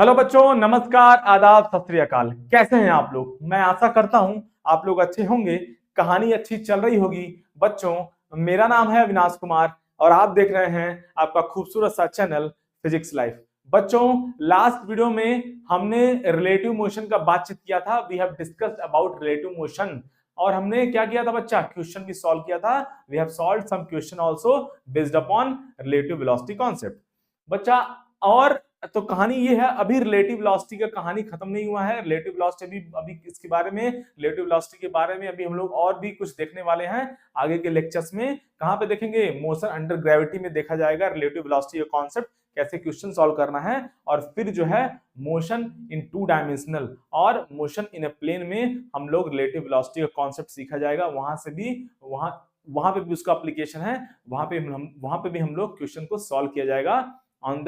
Hello बच्चों, नमस्कार, आदाब, सत श्री अकाल। कैसे हैं आप लोग? मैं आशा करता हूं आप लोग अच्छे होंगे। कहानी अच्छी चल रही होगी। बच्चों, मेरा नाम है अविनाश कुमार और आप देख रहे हैं आपका खूबसूरत सा चैनल फिजिक्स लाइफ। बच्चों, लास्ट वीडियो में हमने रिलेटिव मोशन का बातचीत किया था। We have discussed about relative motion और हमने क्या किया था बच्चा? क्वेश्चन भी सॉल्व किया था। We have solved some question also based upon relative velocity concept. बच्चा, और तो कहानी ये है, अभी रिलेटिव वेलोसिटी का कहानी खत्म नहीं हुआ है। रिलेटिव वेलोसिटी अभी इसके बारे में, रिलेटिव वेलोसिटी के बारे में अभी हम लोग और भी कुछ देखने वाले हैं आगे के लेक्चर्स में। कहां पे देखेंगे? मोशन अंडर ग्रेविटी में देखा जाएगा रिलेटिव वेलोसिटी का कॉन्सेप्ट, कैसे क्वेश्चन सॉल्व करना है। और फिर जो है मोशन इन टू डायमेंशनल और मोशन इन अ प्लेन में हम लोग रिलेटिव वेलोसिटी का कॉन्सेप्ट सीखा जाएगा। वहां से भी वहां पे भी उसका एप्लीकेशन है। वहां पे भी हम लोग क्वेश्चन को सॉल्व किया जाएगा on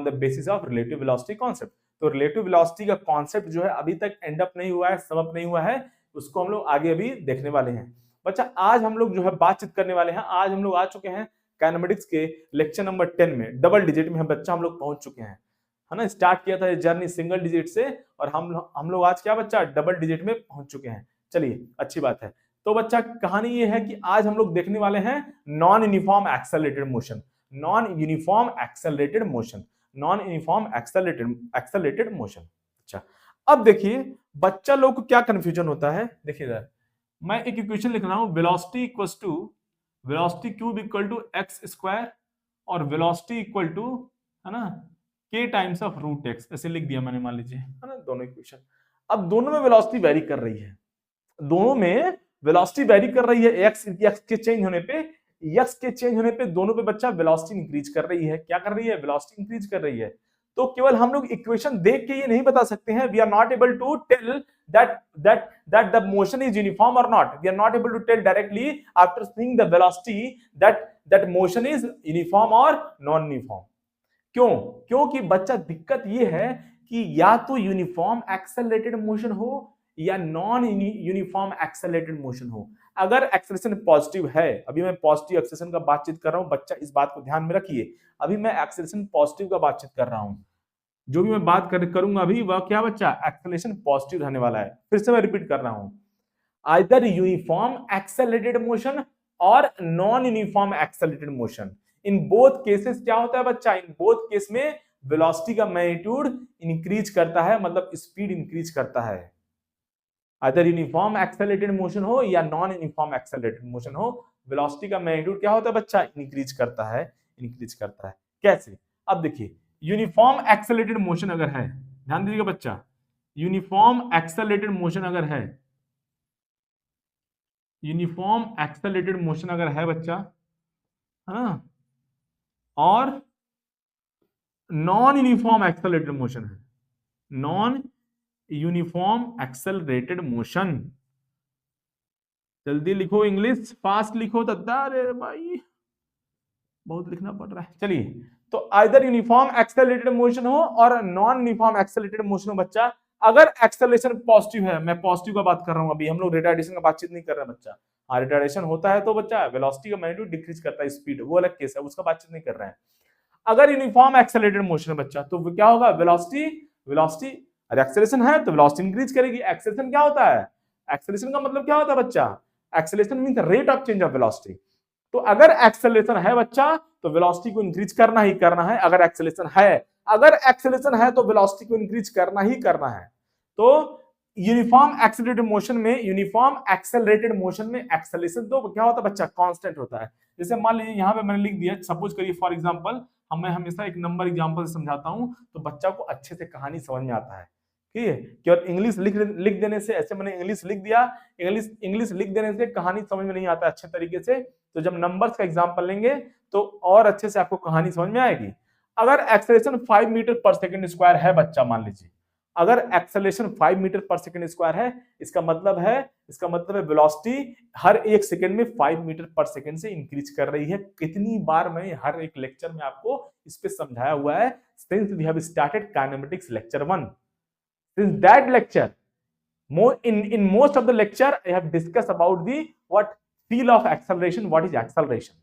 the basis of relative velocity concept। तो रिलेटिव वेलोसिटी का कॉन्सेप्ट जो है अभी तक एंड अप नहीं हुआ है, सम अप नहीं हुआ है, उसको हम लोग आगे अभी देखने वाले हैं। बच्चा, आज हम लोग जो है बातचीत करने वाले हैं। आज हम लोग आ चुके हैं काइनेमेटिक्स के लेक्चर नंबर 10 में। डबल डिजिट में बच्चा हम लोग पहुंच चुके हैं, है ना। स्टार्ट किया था ये जर्नी सिंगल डिजिट से और हम लोग आज क्या बच्चा डबल डिजिट में पहुंच चुके हैं। चलिए, अच्छी बात है। तो बच्चा, कहानी ये है कि आज हम लोग देखने वाले हैं non uniform accelerated motion. Non uniform accelerated motion, non uniform accelerated motion. अच्छा, अब देखिए बच्चा लोग को क्या कंफ्यूजन होता है। देखिए इधर मैं एक इक्वेशन लिख रहा हूं, velocity equals to velocity cube equal to x square और वेलोसिटी इक्वल टू, है ना, k times of root x. ऐसे लिख दिया मैंने, मान लीजिए, है ना, दोनों इक्वेशन। अब दोनों में वेलोसिटी वेरी कर रही है, दोनों में वेलोसिटी वेरी कर रही है। एक्स के चेंज होने पे, एक्स के चेंज होने पे दोनों पे बच्चा वेलोसिटी इंक्रीज कर रही है। क्या कर रही है? वेलोसिटी इंक्रीज कर रही है। तो केवल हम लोग इक्वेशन देख के ये नहीं बता सकते हैं। We are not able to tell that the motion is uniform और not. We are not able to tell directly after seeing the velocity that motion is uniform और नॉन यूनिफॉर्म। क्यों? क्योंकि बच्चा दिक्कत ये है कि या तो यूनिफॉर्म एक्सेलरेटेड मोशन हो या नॉन यूनिफॉर्म एक्सेलरेटेड मोशन हो। अगर एक्सेलरेशन पॉजिटिव है, अभी मैं पॉजिटिव एक्सेलरेशन का बातचीत कर रहा हूं बच्चा, इस बात को ध्यान में रखिए। अभी मैं एक्सेलरेशन पॉजिटिव का बातचीत कर रहा हूं। जो भी मैं बात करूंगा अभी, वह क्या बच्चा? एक्सेलरेशन पॉजिटिव रहने वाला है। फिर से मैं रिपीट कर रहा हूं, आइदर यूनिफॉर्म एक्सेलरेटेड मोशन और non uniform accelerated motion. In both cases क्या होता है बच्चा? इन बोथ केस में वेलोसिटी का मैग्नीट्यूड इंक्रीज करता है, मतलब स्पीड इंक्रीज करता है। अदर यूनिफॉर्म एक्सेलरेटेड मोशन हो या नॉन यूनिफॉर्म एक्सेलरेटेड मोशन हो, वेलोसिटी का मैग्नीट्यूड क्या होता है बच्चा? इंक्रीज करता है, इंक्रीज करता है। कैसे? अब देखिए, यूनिफॉर्म एक्सेलरेटेड मोशन अगर है, ध्यान दीजिएगा बच्चा, यूनिफॉर्म एक्सेलरेटेड मोशन अगर है, यूनिफॉर्म एक्सेलरेटेड मोशन अगर है बच्चा, है ना, और नॉन यूनिफॉर्म एक्सेलरेटेड मोशन है, नॉन यूनिफॉर्म एक्सेलरेटेड मोशन। जल्दी लिखो, इंग्लिश फास्ट लिखो दादा। अरे भाई, बहुत लिखना पड़ रहा है। चलिए, तो आइदर यूनिफॉर्म एक्सेलरेटेड मोशन हो और नॉन यूनिफॉर्म एक्सेलरेटेड मोशन हो बच्चा। अगर एक्सेलरेशन पॉजिटिव है, मैं पॉजिटिव का बात कर रहा हूं, अभी हम लोग रिटार्डेशन का बातचीत नहीं कर रहे हैं बच्चा। हाँ, रिटार्डेशन होता है तो बच्चा वेलोसिटी का मैग्नीट्यूड डिक्रीज करता है, स्पीड, वो अलग केस है, उसका बातचीत नहीं कर रहे हैं। अगर यूनिफॉर्म एक्सेलरेटेड मोशन है बच्चा, तो क्या होगा? वेलोसिटी वेलोसिटी अरे एक्सेलरेशन है तो वेलोसिटी इंक्रीज करेगी। एक्सेलरेशन क्या होता है? एक्सेलरेशन का मतलब क्या होता है बच्चा? Acceleration means rate of change of velocity. तो अगर एक्सेलरेशन है बच्चा तो वेलोसिटी को इंक्रीज करना ही करना है। अगर एक्सेलरेशन है तो वेलोसिटी को इंक्रीज करना ही करना है। तो यूनिफॉर्म एक्सेलरेटेड मोशन में एक्सेलरेशन तो क्या होता है बच्चा? कांस्टेंट होता है। जैसे मान लीजिए यहां पे मैंने लिख दिया, सपोज करिए फॉर एग्जांपल, मैं हमेशा एक नंबर एग्जांपल से समझाता हूं तो बच्चा को अच्छे से कहानी समझ में आता है। ठीक है, केवल इंग्लिश लिख देने से, ऐसे मैंने इंग्लिश लिख दिया, इंग्लिश लिख देने से कहानी समझ में नहीं आता अच्छे तरीके से। तो जब नंबर्स का एग्जांपल लेंगे तो और अच्छे से आपको कहानी समझ में आएगी। अगर acceleration 5 metre per second square है बच्चा, मान लीजिए अगर acceleration 5 metre per second square है, इसका मतलब है वेलोसिटी हर एक सेकंड में 5 मीटर पर सेकंड से इंक्रीज कर रही है। कितनी बार मैंने हर एक लेक्चर में आपको इस पे समझाया हुआ है। Since we have started kinematics lecture 1, since that lecture, in most of the lecture I have discussed about the what field of acceleration, what is acceleration।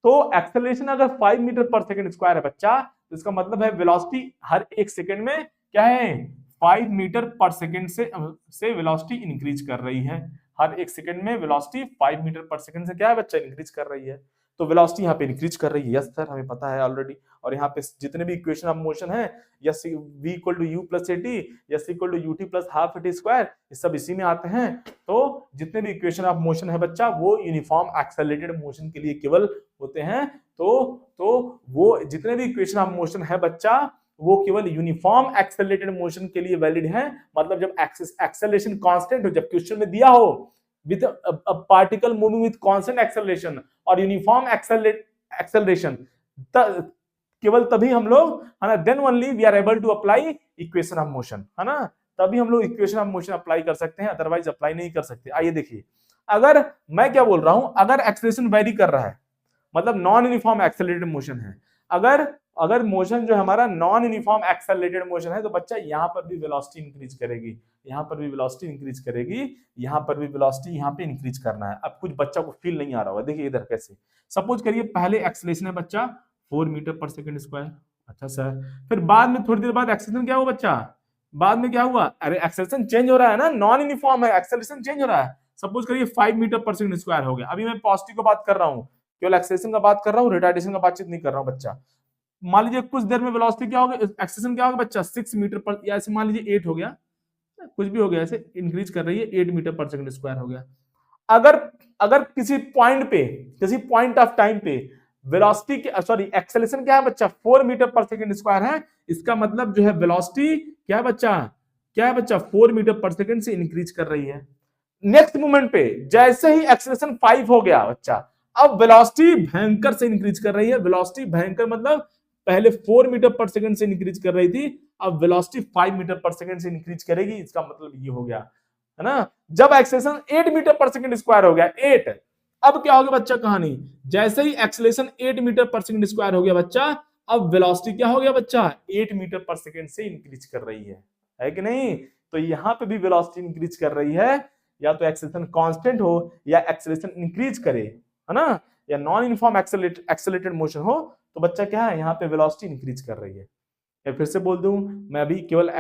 तो एक्सेलरेशन अगर 5 मीटर पर सेकंड स्क्वायर है बच्चा, तो इसका मतलब है velocity हर एक second में क्या है 5 मीटर पर सेकेंड से वेलोसिटी इंक्रीज कर रही है। हर एक सेकंड में वेलोसिटी 5 मीटर पर सेकंड से क्या है बच्चा इंक्रीज कर रही है। तो वेलोसिटी यहाँ पे इंक्रीज कर रही है, यस सर हमें पता है ऑलरेडी। और यहाँ पे जितने भी इक्वेशन ऑफ मोशन है, yes v equal to u plus a t, s equal to u t plus half a t square, ये सब इसी में आते हैं। तो जितने भी इक्वेशन ऑफ मोशन है बच्चा वो यूनिफॉर्म एक्सेलरेटेड मोशन के लिए केवल होते हैं। तो वो जितने भी इक्वेशन ऑफ मोशन है बच्चा वो केवल यूनिफॉर्म एक्सेलरेटेड मोशन के लिए वैलिड है। मतलब जब एक्सेलरेशन कांस्टेंट हो, जब क्वेश्चन में दिया हो with a particle moving with constant acceleration और यूनिफॉर्म एक्सेलरेशन, केवल तभी हम लोग है ना, then only we are able to apply equation of motion, है ना, तभी हम लोग इक्वेशन ऑफ मोशन अप्लाई कर सकते हैं, अदरवाइज अप्लाई नहीं कर सकते। आइए देखिए, अगर मैं क्या बोल रहा हूं, अगर एक्सेलरेशन वेरी कर रहा है मतलब नॉन यूनिफॉर्म एक्सेलरेटेड मोशन है, अगर मोशन जो हमारा नॉन यूनिफॉर्म एक्सेलरेटेड मोशन है तो बच्चा यहां पर भी वेलोसिटी इंक्रीज करेगी, यहां पर भी वेलोसिटी इंक्रीज करेगी, यहां पर भी वेलोसिटी यहां पे इंक्रीज करना है। अब कुछ बच्चा को फील नहीं आ रहा होगा, देखिए इधर कैसे, सपोज करिए पहले एक्सेलरेशन है बच्चा 4 मीटर पर सेकंड स्क्वायर, अच्छा सर, फिर बाद में थोड़ी देर बाद एक्सेलरेशन क्या हुआ बच्चा, बाद में क्या हुआ, अरे एक्सेलरेशन चेंज हो रहा है ना, नॉन यूनिफॉर्म है, एक्सेलरेशन चेंज हो रहा है। सपोज करिए 5 मीटर पर सेकंड स्क्वायर हो गया। अभी मैं पॉजिटिव की बात कर रहा हूं, केवल एक्सेलरेशन का बात कर रहा हूं, रिटार्डेशन का बातचीत नहीं कर रहा हूं बच्चा। मान लीजिए कुछ देर में वेलोसिटी क्या होगा, एक्सेलरेशन क्या होगा बच्चा 6 मीटर पर, या ऐसे मान लीजिए 8 हो गया, कुछ भी हो गया, ऐसे इंक्रीज कर रही है 8 मीटर पर सेकंड स्क्वायर हो गया। अगर अगर किसी पॉइंट ऑफ टाइम पे वेलोसिटी के सॉरी एक्सेलरेशन क्या है बच्चा 4 मीटर पर सेकंड स्क्वायर है, इसका मतलब जो है वेलोसिटी क्या है बच्चा 4 मीटर पर सेकंड से इंक्रीज कर रही है। नेक्स्ट मोमेंट पे जैसे ही एक्सेलरेशन 5 हो गया बच्चा, अब वेलोसिटी भयंकर से इंक्रीज कर रही है। वेलोसिटी भयंकर मतलब पहले 4 मीटर पर सेकंड से इंक्रीज कर रही थी, अब वेलोसिटी 5 मीटर पर सेकंड से इंक्रीज करेगी। इसका मतलब ये हो गया, है ना, जब acceleration 8 metre per second square हो गया 8, अब क्या हो गया बच्चा कहानी, जैसे ही acceleration 8 metre per second square हो गया बच्चा, अब वेलोसिटी क्या हो गया बच्चा 8 मीटर पर सेकंड से इंक्रीज कर रही है कि नहीं। तो यहां पे भी वेलोसिटी इंक्रीज कर रही है, या तो एक्सेलरेशन कांस्टेंट हो या एक्सेलरेशन इंक्रीज करे, है ना, या नॉन यूनिफॉर्म एक्सेलरेटेड मोशन हो, तो बच्चा क्या है यहाँ पे वेलोसिटी इंक्रीज कर रही है। मैं फिर से बोल दूं, मैं अभी केवल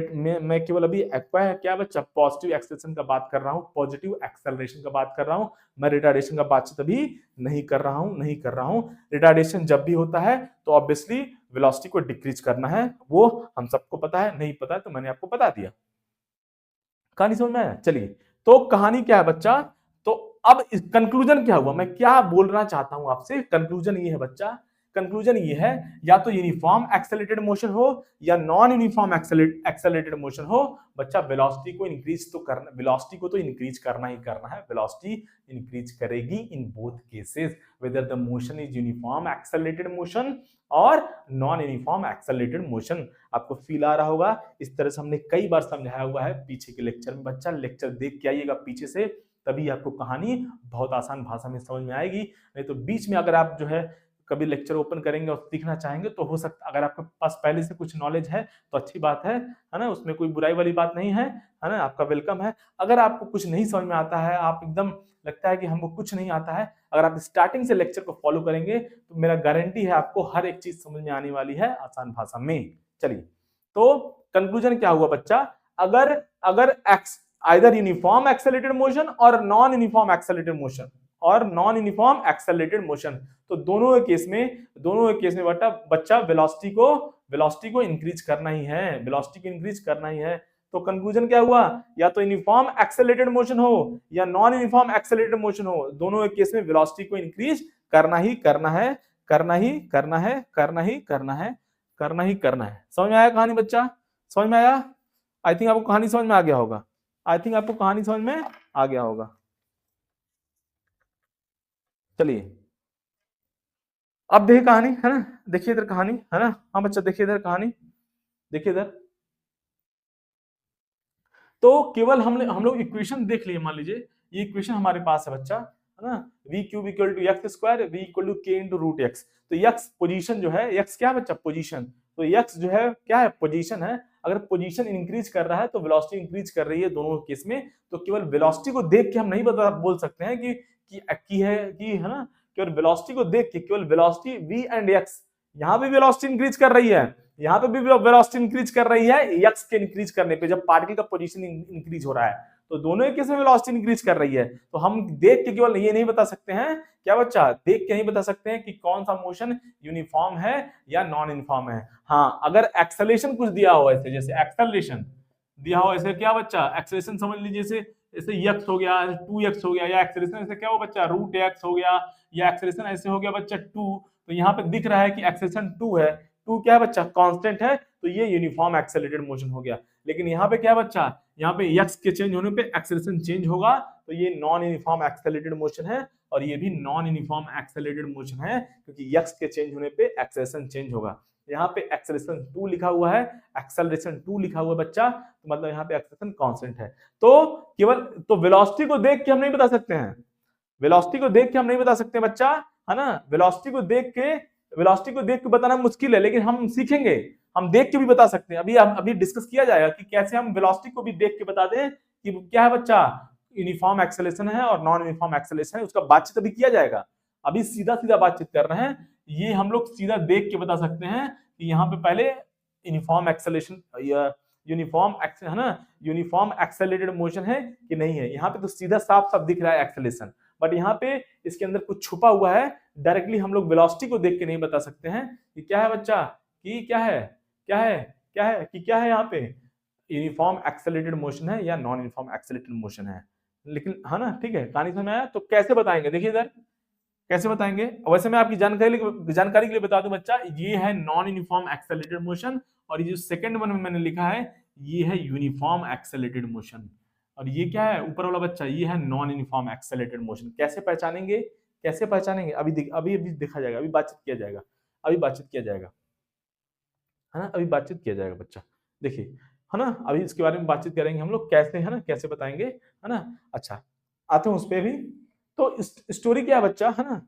मैं केवल अभी क्या बच्चा पॉजिटिव एक्सेलरेशन का बात कर रहा हूं, पॉजिटिव एक्सेलरेशन का बात कर रहा हूं, मैं रिटार्डेशन का बातचीत अभी नहीं कर रहा हूं। रिटार्डेशन जब भी होता है तो ऑब्वियसली वेलोसिटी को डिक्रीज करना है, वो हम सबको पता है, नहीं पता है तो मैंने आपको बता दिया। कहानी समझ में आया? चलिए, तो कहानी क्या है बच्चा, तो अब कंक्लूजन क्या हुआ, मैं क्या बोलना चाहता हूं आपसे, कंक्लूजन ये है बच्चा, कंक्लूजन ये है, या तो यूनिफॉर्म एक्सेलरेटेड मोशन हो या नॉन यूनिफॉर्म एक्सेलरेटेड मोशन हो, बच्चा वेलोसिटी को इंक्रीज तो करना, वेलोसिटी को तो इंक्रीज करना ही करना है, वेलोसिटी इंक्रीज करेगी in both cases, whether the motion is uniform accelerated motion और नॉन यूनिफॉर्म एक्सेलरेटेड मोशन। आपको फील आ रहा होगा, इस तरह से हमने कई बार समझाया हुआ है पीछे के लेक्चर में। बच्चा लेक्चर देख के आइएगा पीछे से, तभी आपको कहानी बहुत आसान भाषा में समझ में आएगी। नहीं तो बीच में अगर आप जो है कभी लेक्चर ओपन करेंगे और सीखना चाहेंगे तो हो सकता, अगर आपके पास पहले से कुछ नॉलेज है तो अच्छी बात है ना, उसमें कोई बुराई वाली बात नहीं है ना, आपका वेलकम है। अगर आपको कुछ नहीं समझ में आता है, आप एकदम लगता है कि हमको कुछ नहीं आता है, अगर आप स्टार्टिंग से लेक्चर को फॉलो करेंगे तो मेरा गारंटी है आपको हर एक चीज समझ में आने वाली है आसान भाषा में। चलिए, तो कंक्लूजन क्या हुआ बच्चा, अगर अगर आइदर यूनिफॉर्म एक्सेलरेटेड मोशन और नॉन यूनिफॉर्म एक्सेलरेटेड मोशन, तो दोनों केस में बच्चा वेलोसिटी को इंक्रीज करना ही है, वेलोसिटी को इंक्रीज करना ही है। तो कंक्लूजन क्या हुआ, या तो यूनिफॉर्म एक्सेलरेटेड मोशन हो या नॉन यूनिफॉर्म एक्सेलरेटेड मोशन हो, दोनों केस में वेलोसिटी को इंक्रीज करना ही करना है। समझ में आया कहानी बच्चा, समझ में आया? आई थिंक आपको कहानी समझ में आ गया होगा, चलिए अब देखिए कहानी, है ना, देखिए इधर कहानी, है ना, हाँ बच्चा देखिए इधर कहानी, देखिए इधर, तो केवल हम लोग इक्वेशन देख लिए, मान लीजिए ये इक्वेशन हमारे पास है बच्चा, है ना, v cube equal to x square, v equal to k into root x. तो x पोजीशन जो है, x क्या है बच्चा पोजीशन, तो x जो है क्या है पोजीशन है। अगर पोजीशन इंक्रीज कर रहा है तो वेलोसिटी इंक्रीज कर रही है दोनों केस में। तो केवल वेलोसिटी को देख के हम नहीं बोल सकते हैं कि है ना, केवल वेलोसिटी को देख के, केवल वेलोसिटी v एंड x यहाँ पे वेलोसिटी इंक्रीज कर रही है, यहाँ पे भी वेलोसिटी इंक्रीज कर रही है एक्स के इंक्रीज करने पे, जब पार्टिकल का पोजीशन इंक्रीज हो रहा है तो दोनों एक में वेलोसिटी इंक्रीज कर रही है। तो हम देख के केवल ये नहीं बता सकते हैं, क्या बच्चा, देख के नहीं बता सकते हैं कि कौन सा मोशन यूनिफॉर्म है या नॉन यूनिफॉर्म है। हाँ, अगर एक्सेलरेशन कुछ दिया हो ऐसे, जैसे एक्सेलरेशन दिया हो ऐसे, क्या बच्चा, एक्सेलरेशन समझ लीजिए ऐसे यक्स हो गया, 2x हो गया, या एक्सेलरेशन ऐसे क्या हो बच्चा, √x हो गया, या एक्सेलरेशन ऐसे हो गया बच्चा 2। तो यहाँ पे दिख रहा है कि एक्सेलरेशन 2 है, 2 क्या है बच्चा, कांस्टेंट है, तो ये यूनिफॉर्म एक्सेलरेटेड मोशन हो गया। लेकिन यहाँ पे क्या बच्चा, यहाँ पे x के चेंज होने पे एक्सेलरेशन चेंज होगा, तो ये नॉन यूनिफॉर्म एक्सेलरेटेड मोशन है, और ये भी नॉन यूनिफॉर्म एक्सेलरेटेड मोशन है, क्योंकि x के चेंज होने पे एक्सेलरेशन चेंज होगा। यहाँ पे एक्सेलरेशन 2 लिखा हुआ है, एक्सेलरेशन 2 लिखा हुआ है बच्चा, तो मतलब यहाँ पे एक्सेलरेशन कांस्टेंट है। तो केवल तो वेलोसिटी को देख के हम नहीं बता सकते हैं, वेलोसिटी को देख के हम नहीं बता सकते बच्चा, है ना, वेलोसिटी को देख के बताना मुश्किल है, लेकिन हम सीखेंगे, हम देख के भी बता सकते हैं। अभी डिस्कस किया जाएगा कि कैसे हम वेलोसिटी को भी देख के बता दें कि क्या है बच्चा, यूनिफॉर्म एक्सेलरेशन है और नॉन यूनिफॉर्म एक्सेलरेशन है, उसका बातचीत अभी किया जाएगा। अभी सीधा सीधा बातचीत कर रहे हैं, ये हम लोग सीधा देख के बता सकते हैं कि यहाँ पे पहले यूनिफॉर्म एक्सेलरेशन है ना, यूनिफॉर्म एक्सेलरेटेड मोशन है कि नहीं है। यहाँ पे तो सीधा साफ साफ दिख रहा है एक्सेलरेशन, बट यहाँ पे इसके अंदर कुछ छुपा हुआ है, डायरेक्टली हम लोग वेलोसिटी को देख के नहीं बता सकते हैं कि क्या है बच्चा, कि क्या है कि क्या है यहाँ पे, यूनिफॉर्म एक्सेलरेटेड मोशन है या नॉन यूनिफॉर्म एक्सेलरेटेड मोशन है। लेकिन है ना, ठीक है, कहानी समझ में आया। तो कैसे बताएंगे, देखिए इधर कैसे बताएंगे। वैसे मैं आपकी जानकारी के लिए बता दूं बच्चा, ये है नॉन यूनिफॉर्म एक्सेलरेटेड मोशन, और ये जो सेकंड वन में मैंने लिखा है ये है यूनिफॉर्म एक्सेलरेटेड मोशन, और ये क्या है ऊपर वाला बच्चा, ये है नॉन यूनिफॉर्म एक्सेलरेटेड मोशन। कैसे पहचानेंगे, अभी देखा जाएगा, अभी बातचीत किया जाएगा, है ना, अभी बातचीत किया जाएगा बच्चा, देखिए, है ना, अभी इसके बारे में बातचीत करेंगे हम लोग, कैसे, है ना, कैसे बताएंगे, है ना। अच्छा, आते हैं उस पर भी। तो स्टोरी क्या है बच्चा, है ना,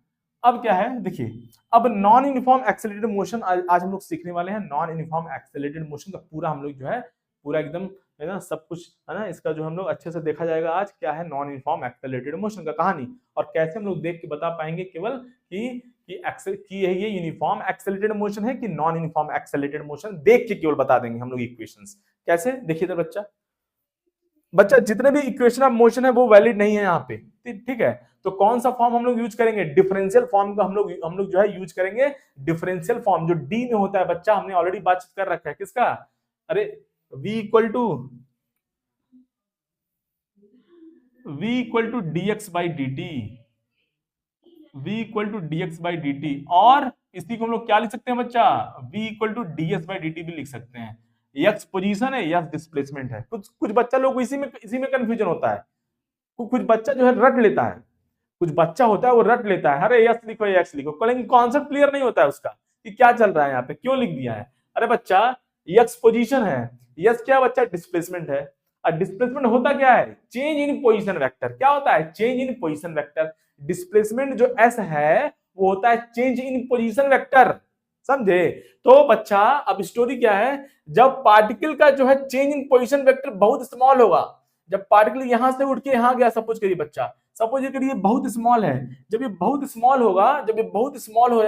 अब क्या है देखिए, अब नॉन यूनिफॉर्म एक्सेलरेटेड मोशन आज हम लोग सीखने वाले हैं। नॉन यूनिफॉर्म एक्सेलरेटेड मोशन का पूरा हम लोग जो है पूरा एकदम, है ना, सब कुछ, है ना, इसका जो हम लोग अच्छे से देखा जाएगा आज, क्या है नॉन यूनिफॉर्म एक्सेलरेटेड मोशन का कहानी, और कैसे हम लोग देख के बता पाएंगे केवल कि ये यूनिफॉर्म एक्सेलरेटेड मोशन है कि नॉन यूनिफॉर्म एक्सेलरेटेड मोशन, देख के केवल बता देंगे हम लोग इक्वेशंस। कैसे, देखिए तो बच्चा जितने भी इक्वेशन ऑफ मोशन है वो वैलिड नहीं है यहाँ पे, ठीक है। तो कौन सा फॉर्म हम लोग यूज करेंगे, डिफरेंशियल फॉर्म का हम लोग जो है यूज करेंगे, डिफरेंशियल फॉर्म जो डी में होता है बच्चा, हमने ऑलरेडी बातचीत कर रखा है किसका, अरे v equal to dx by dt, v equal to dx by dt, और इसी को हम लोग क्या लिख सकते हैं बच्चा, v equal to ds by dt भी लिख सकते हैं। x पोजीशन है, x डिस्प्लेसमेंट है। कुछ बच्चा लोग इसी में कंफ्यूजन होता है, कुछ बच्चा जो है रट लेता है, कुछ बच्चा होता है वो रट लेता है, अरे यस लिखो एक्स लिखो, लेकिन कॉन्सेप्ट क्लियर नहीं होता है उसका कि क्या चल रहा है यहाँ पे, क्यों लिख दिया है। अरे बच्चा यक्स पोजीशन है, यस क्या बच्चा, डिस्प्लेसमेंट है, और डिस्प्लेसमेंट होता क्या है, चेंज इन पोजीशन वेक्टर। क्या होता है, change in position vector. Displacement जो एस है वो होता है चेंज इन पोजीशन वेक्टर, समझे। तो बच्चा अब स्टोरी क्या है, जब पार्टिकल का जो है चेंज इन पोजीशन वेक्टर बहुत स्मॉल होगा, जब पार्टिकल यहां से उठ के यहां गया, सपोज करिए बच्चा, सपोज करिए बहुत स्मॉल है, जब ये बहुत स्मॉल होगा, जब ये बहुत स्मॉल हो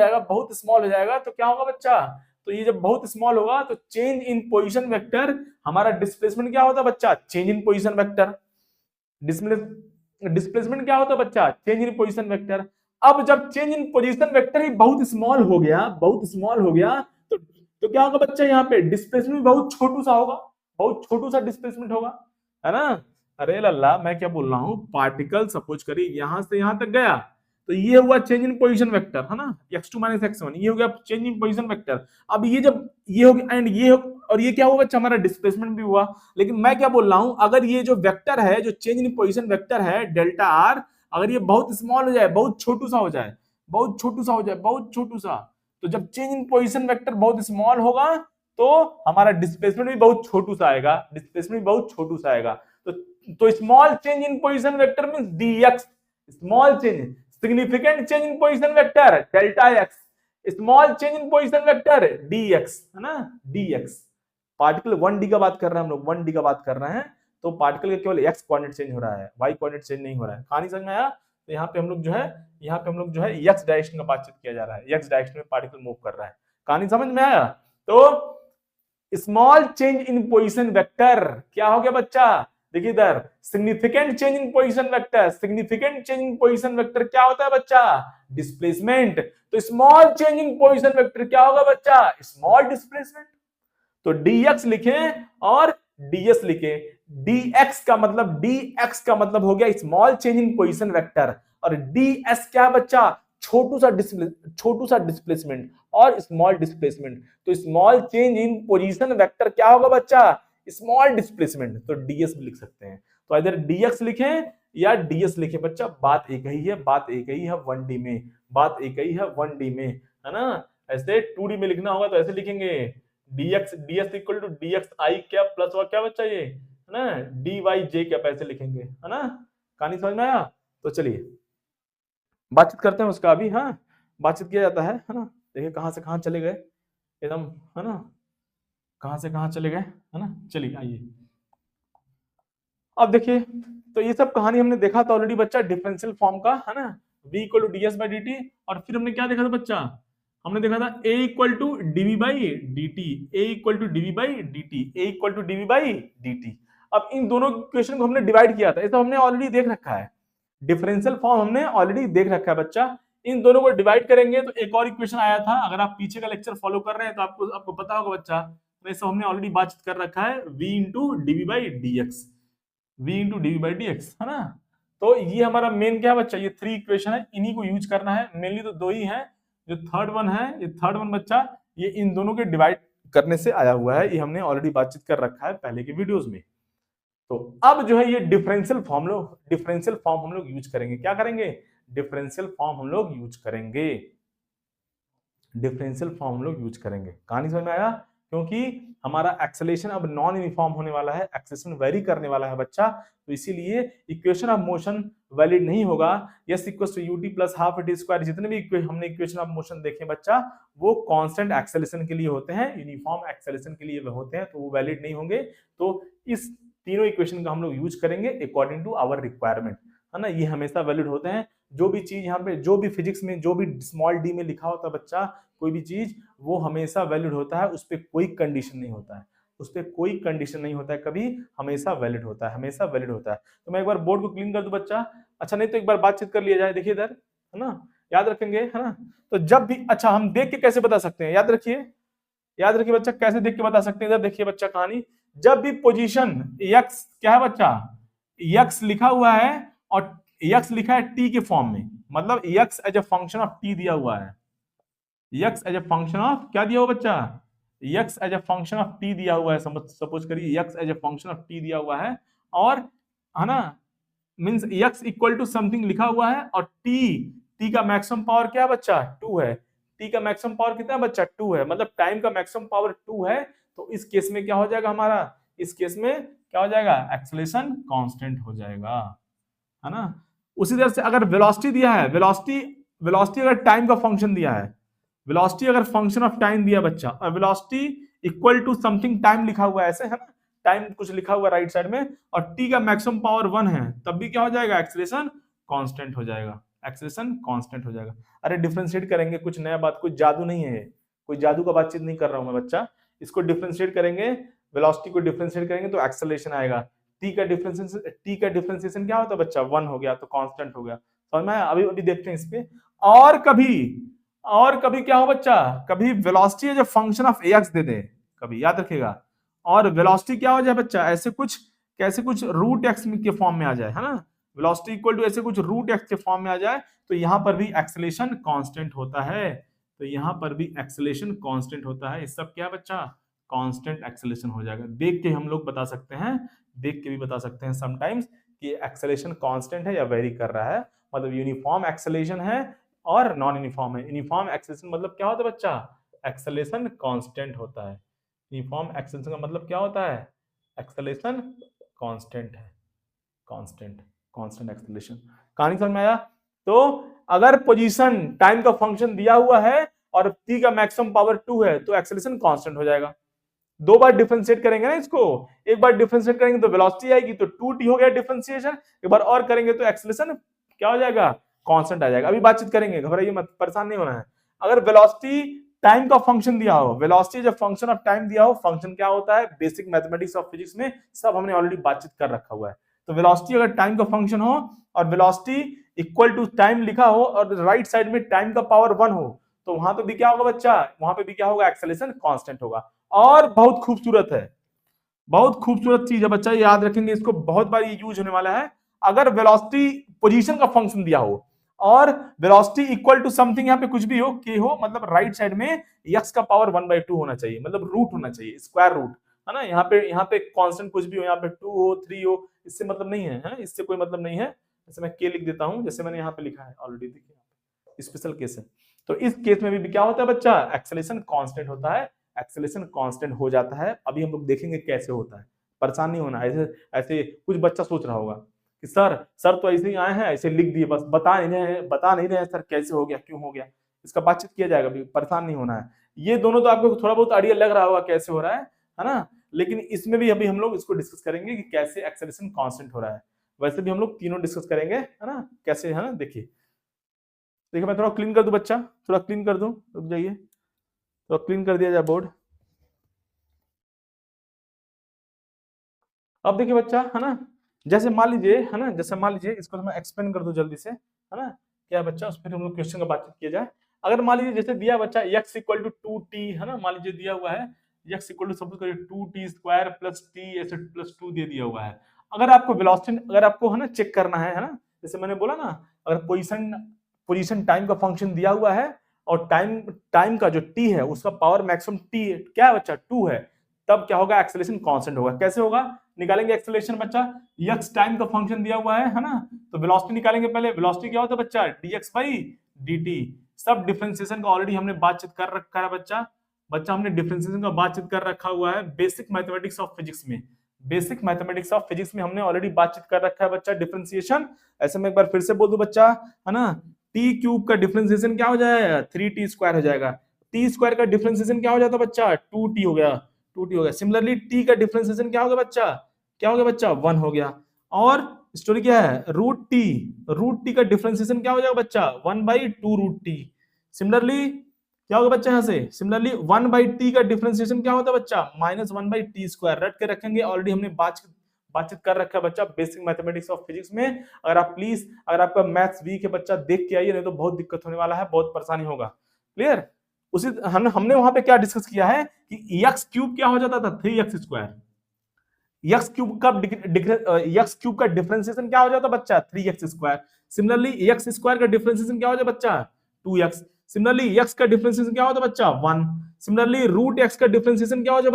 जाएगा तो क्या होगा बच्चा, तो ये जब बहुत स्मॉल होगा तो चेंज इन पोजीशन वेक्टर, हमारा डिस्प्लेसमेंट क्या होता है बच्चा, change in position vector. Displacement क्या होता है बच्चा, चेंज इन पोजीशन वेक्टर। अब जब चेंज इन पोजीशन वेक्टर ही बहुत स्मॉल हो गया तो क्या होगा बच्चा, यहाँ पे डिस्प्लेसमेंट बहुत छोटू सा होगा, बहुत छोटू सा डिस्प्लेसमेंट होगा, है ना। अरे लल्ला मैं क्या बोल रहा हूँ, पार्टिकल सपोज करिए यहां से यहां तक गया, तो ये हुआ चेंज इन पोजीशन वेक्टर, है ना, x2 माइनस x1, ये हो गया चेंज इन पोजीशन वेक्टर। अब ये जब ये हो गया एंड ये हो, और ये क्या हुआ बच्चा, हमारा डिस्प्लेसमेंट भी हुआ। लेकिन मैं क्या बोल रहा हूं, अगर ये जो वेक्टर है, जो चेंज इन पोजीशन वेक्टर है डेल्टा आर, अगर ये बहुत स्मॉल हो जाए, बहुत छोटू सा हो जाए, बहुत छोटू सा, तो जब चेंज इन पोजीशन वेक्टर बहुत स्मॉल होगा तो हमारा डिस्प्लेसमेंट भी बहुत छोटू सा आएगा, तो small change in position vector means dx, small change, significant change in position vector delta x, small change in position vector dx, है ना, dx। पार्टिकल 1d का बात कर रहे हैं हम लोग, 1d का बात कर रहे हैं, तो पार्टिकल का केवल x कोऑर्डिनेट चेंज हो रहा है, y कोऑर्डिनेट चेंज नहीं हो रहा है। कहानी समझ में आया। तो यहाँ पे हम लोग जो है x डायरेक्शन का बातचीत किया जा रहा है, x डायरेक्शन में पार्टिकल मूव कर रहा है। कहानी समझ में आया? तो small change in position vector क्या हो गया बच्चा? देखिए इधर significant change in position vector, significant change in position vector क्या होता है बच्चा? डिस्प्लेसमेंट। तो small change in position vector क्या होगा बच्चा? Small displacement. तो dx लिखें और ds लिखें। dx का मतलब हो गया small change in position vector, और ds क्या बच्चा? छोटू सा डिस्प्लेसमेंट और स्मॉल डिस्प्लेसमेंट। तो small change in position vector क्या होगा बच्चा? Small displacement. तो ds भी लिख सकते हैं। तो इधर dx लिखें या ds लिखें बच्चा, बात एक ही है, बात एक ही है 1D में, बात एक ही है 1D में, है ना? ऐसे 2D में लिखना होगा तो ऐसे लिखेंगे ds equal to dx i cap plus और क्या बच्चा ये, है ना, dy j कैप, ऐसे लिखेंगे, है ना? कहानी समझ में आया? तो चलिए बातचीत करते हैं उसका अभी। हाँ, बातचीत किया जाता है ना? देखिए कहां से कहां चले गए एकदम, है ना? कहां से कहां चले गए, है ना? चलिए आइए अब देखिए, तो ये सब कहानी हमने देखा था ऑलरेडी बच्चा, डिफरेंशियल फॉर्म का, है ना? v equal to ds by dt, और फिर हमने क्या देखा था बच्चा? हमने देखा था a equal to dv by dt, a equal to dv by dt, a equal to dv by dt। अब इन दोनों इक्वेशन को हमने डिवाइड किया था, ये सब हमने ऑलरेडी देख रखा है, डिफरेंशियल फॉर्म हमने ऑलरेडी देख रखा है बच्चा। इन दोनों को डिवाइड करेंगे तो एक और इक्वेशन आया था, अगर आप पीछे का लेक्चर फॉलो कर रहे हैं तो आपको पता होगा बच्चा, तो ये सब हमने ऑलरेडी बातचीत कर रखा है, v into dv by dx, v into dv by dx, है ना? तो ये हमारा मेन क्या है बच्चा? ये 3 इक्वेशन है, इन्हीं को यूज करना है। मेनली तो 2 ही है, जो थर्ड वन है, ये थर्ड वन बच्चा ये इन दोनों के डिवाइड करने से आया हुआ है, ये हमने ऑलरेडी बातचीत कर रखा है पहले के वीडियोस में। तो अब जो है ये डिफरेंशियल फॉर्म हम लोग यूज करेंगे। क्या करेंगे? डिफरेंशियल फॉर्म हम लोग यूज करेंगे, डिफरेंशियल फॉर्म हम लोग यूज करेंगे। कहानी समझ में आया? क्योंकि हमारा एक्सेलरेशन अब नॉन यूनिफॉर्म होने वाला है, एक्सेलरेशन वेरी करने वाला है बच्चा, तो इसीलिए इक्वेशन ऑफ मोशन वैलिड नहीं होगा। s equals to ut plus half t square, जितने भी हमने इक्वेशन ऑफ मोशन देखे बच्चा, वो कांस्टेंट एक्सेलरेशन के लिए होते हैं, यूनिफॉर्म एक्सेलरेशन के लिए होते हैं, तो वो वैलिड नहीं होंगे। तो इस तीनों इक्वेशन का हम लोग यूज करेंगे अकॉर्डिंग टू आवर रिक्वायरमेंट, है ना? ये हमेशा वैलिड होते हैं। जो भी चीज यहाँ पे, जो भी फिजिक्स में, जो भी स्मॉल डी में लिखा होता है बच्चा, कोई भी चीज, वो हमेशा वैलिड होता है, उस पर कोई कंडीशन नहीं होता है, उस पर कोई कंडीशन नहीं होता है कभी, हमेशा वैलिड होता है, हमेशा वैलिड होता है। तो मैं एक बार बोर्ड को क्लीन कर दूं बच्चा, अच्छा नहीं तो एक बार बातचीत कर लिया जाए। देखिए इधर, है ना, याद रखेंगे, है ना? तो जब भी, अच्छा हम देख के कैसे बता सकते हैं, याद रखिए बच्चा, कैसे देख के बता सकते हैं? इधर देखिए बच्चा कहानी, जब भी पोजीशन x क्या है बच्चा, x लिखा हुआ है और x लिखा है t के फॉर्म में, मतलब x as a function of t दिया हुआ है, x as a function of क्या दिया हुआ बच्चा? x as a function of t दिया हुआ है, सपोज करिए x as a function of t दिया हुआ है, और है ना, means x equal to something लिखा हुआ है, और t का मैक्सिमम पावर क्या है बच्चा? 2 है। t का मैक्सिमम पावर कितना है बच्चा? 2 है, मतलब टाइम का मैक्सिमम पावर 2 है। तो इस केस में क्या हो जाएगा हमारा? इस केस में क्या हो जाएगा? एक्सेलरेशन कांस्टेंट हो जाएगा, है ना? उसी तरह से अगर वेलोसिटी दिया है, वेलोसिटी अगर टाइम का फंक्शन दिया है, वेलोसिटी अगर फंक्शन ऑफ टाइम दिया बच्चा, और velocity equal to something time लिखा हुआ है, ऐसे है ना, टाइम कुछ लिखा हुआ राइट साइड में, और t का मैक्सिमम पावर 1 है, तब भी क्या हो जाएगा? एक्सेलरेशन कांस्टेंट हो जाएगा, एक्सेलरेशन कांस्टेंट हो जाएगा। अरे डिफरेंशिएट करेंगे, कुछ नया बात, कुछ जादू नहीं है, कोई जादू का बातचीत नहीं कर रहा हूं मैं बच्चा। इसको डिफरेंशिएट करेंगे, वेलोसिटी को डिफरेंशिएट करेंगे तो एक्सेलरेशन आएगा। t का डिफरेंशिएशन क्या होता है बच्चा? 1 हो गया, तो कांस्टेंट हो गया। समझ में आया? अभी देखते हैं इस पे। और कभी क्या हो बच्चा? कभी velocity as a function of ax दे दे, कभी, याद रखिएगा, और वेलोसिटी क्या हो जाए बच्चा? ऐसे कुछ, कैसे कुछ रूट एक्स के फॉर्म में आ जाए, है ना, वेलोसिटी इक्वल टू ऐसे कुछ रूट एक्स के फॉर्म में आ जाए, तो यहां पर भी एक्सेलरेशन कांस्टेंट होता है, तो यहां पर भी एक्सेलरेशन कांस्टेंट होता है। इस सब क्या बच्चा? कांस्टेंट एक्सेलरेशन हो जाएगा। देख के हम लोग बता सकते हैं, देख के भी बता सकते हैं समटाइम्स कि एक्सेलरेशन कांस्टेंट है या वेरी कर रहा है, मतलब यूनिफॉर्म एक्सेलरेशन है और नॉन यूनिफॉर्म है। यूनिफॉर्म एक्सेलरेशन मतलब क्या होता है बच्चा? एक्सेलरेशन कांस्टेंट होता है। यूनिफॉर्म एक्सेलरेशन का मतलब क्या होता है? एक्सेलरेशन कांस्टेंट है, कांस्टेंट एक्सेलरेशन। कहानी समझ में आया? तो अगर पोजीशन टाइम का फंक्शन दिया हुआ है और t का मैक्सिमम पावर 2 है, तो एक्सेलरेशन कांस्टेंट हो जाएगा। 2 बार डिफरेंशिएट करेंगे ना इसको, एक बार डिफरेंशिएट करेंगे तो वेलोसिटी आएगी, तो 2t हो गया डिफरेंशिएशन, एक बार और करेंगे तो एक्सेलरेशन क्या हो जाएगा? कांस्टेंट आ जाएगा। अभी बातचीत करेंगे, घबराइए मत, परेशान नहीं होना है। अगर वेलोसिटी टाइम का फंक्शन दिया हो, वेलोसिटी जब फंक्शन ऑफ टाइम दिया हो, फंक्शन क्या होता है, बेसिक मैथमेटिक्स ऑफ फिजिक्स में सब हमने ऑलरेडी बातचीत कर रखा हुआ है। तो वेलोसिटी अगर टाइम का फंक्शन हो और वेलोसिटी इक्वल टू टाइम लिखा हो और राइट साइड में टाइम का पावर 1 हो, तो वहां पे भी क्या होगा बच्चा, वहां पे भी क्या होगा, एक्सेलरेशन कांस्टेंट होगा। और बहुत खूबसूरत है, बहुत खूबसूरत चीज है बच्चा, याद रखेंगे इसको, बहुत बार ये यूज होने वाला है। अगर वेलोसिटी पोजीशन का फंक्शन दिया हो और वेलोसिटी इक्वल टू समथिंग, यहाँ पे कुछ भी हो, के हो, मतलब राइट साइड में x का पावर 1/2 होना चाहिए, मतलब रूट होना चाहिए, स्क्वायर रूट, है ना। यहाँ पे कांस्टेंट कुछ भी हो, यहाँ पे 2 हो 3 हो, इससे मतलब नहीं है, इससे कोई मतलब नहीं है। जैसे मैं k लिख देता हूं, जैसे मैंने यहाँ पे लिखा है ऑलरेडी, देखिए स्पेशल केस है। तो इस केस में भी क्या होता है बच्चा, एक्सेलरेशन कांस्टेंट होता है, एक्सेलरेशन कांस्टेंट हो जाता है। अभी हम लोग देखेंगे कैसे होता है, परेशान नहीं होना। ऐसे ऐसे कुछ बच्चा सोच रहा होगा कि सर तो ऐसे ही आए हैं, ऐसे लिख दिए, बस बता नहीं रहे हैं सर कैसे हो गया, क्यों हो गया, इसका बातचीत किया जाएगा, अभी परेशान नहीं होना है। ये दोनों तो आपको थोड़ा बहुत आइडिया लग रहा होगा कैसे हो रहा है ना, लेकिन इसमें भी अभी हम लोग इसको डिस्कस करेंगे कि कैसे एक्सेलरेशन कांस्टेंट हो रहा है। वैसे भी हम लोग तीनों डिस्कस करेंगे, है ना, कैसे, है ना। देखिए मैं थोड़ा क्लीन कर दूं बच्चा, थोड़ा क्लीन कर दूं, रुक जाइए, तो क्लीन कर दिया जाए बोर्ड। अब देखिए बच्चा, है ना, जैसे मान लीजिए, है ना, जैसे मान लीजिए, इसको मैं एक्सप्लेन कर दूं जल्दी से, है ना, क्या बच्चा, उस पर हम लोग क्वेश्चन का बातचीत किया जाए। अगर मान लीजिए जैसे दिया बच्चा x इक्वल टू 2t, है ना, मान लीजिए दिया हुआ है x इक्वल टू सपोज करिए 2t स्क्वायर प्लस t ऐसे प्लस 2 दे दिया हुआ है। अगर आपको वेलोसिटी, अगर आपको, है ना, चेक करना है ना, जैसे मैंने बोला ना, अगर पोजीशन पोजीशन टाइम का फंक्शन दिया हुआ है और टाइम टाइम का जो t है उसका पावर मैक्सिमम t क्या है बच्चा, 2 है, तब क्या होगा, एक्सेलरेशन कांस्टेंट होगा। कैसे होगा, निकालेंगे एक्सेलरेशन बच्चा, x टाइम का फंक्शन दिया हुआ है ना, तो वेलोसिटी निकालेंगे। पहले वेलोसिटी क्या होता है बच्चा, dx बाई dt। सब डिफरेंशिएशन का ऑलरेडी हमने बातचीत कर रखा है बच्चा, हमने डिफरेंशिएशन का बातचीत कर रखा हुआ है बेसिक मैथमेटिक्स ऑफ फिजिक्स में, बेसिक मैथमेटिक्स ऑफ फिजिक्स में हमने ऑलरेडी बातचीत कर रखा है बच्चा डिफरेंशिएशन। ऐसे में एक बार फिर से बोल दूं बच्चा, है ना, टी क्यूब का डिफरेंशिएशन क्या हो जाएगा, 3t स्क्वायर हो जाएगा। टी स्क्वायर का डिफरेंशिएशन क्या हो जाता है बच्चा, 2t हो गया, 2t हो गया। सिमिलरली टी का डिफरेंशिएशन क्या हो गया बच्चा, क्या हो गया बच्चा, 1 हो गया। और स्टोरी क्या है, रूट टी का डिफरेंशिएशन क्या हो जाएगा बच्चा, 1/2 रूट टी। सिमिलरली क्या होगा बच्चा, यहाँ से सिमिलरली 1/t का डिफरेंशिएशन क्या होता है बच्चा, -1/t स्क्वायर। रट के रखेंगे, ऑलरेडी हमने बातचीत कर रखा है बच्चा बेसिक मैथमेटिक्स ऑफ फिजिक्स में। अगर आप प्लीज, अगर आपका मैथ्स वीक है बच्चा, देख के आइए, नहीं तो बहुत दिक्कत होने वाला है, बहुत परेशानी होगा। क्लियर। उसी हमने वहां पे क्या डिस्कस किया है कि x क्यूब क्या हो जाता था, 3x स्क्वायर। x क्यूब का डिफरेंशिएशन क्या हो जाता बच्चा, 3x square. Similarly x square का डिफरेंशिएशन क्या हो जाता बच्चा, 2x। सिमिलरली x का डिफरेंशिएशन क्या होता बच्चा, 1। सिमिलरली रूट x का डिफरेंशिएशन क्या होता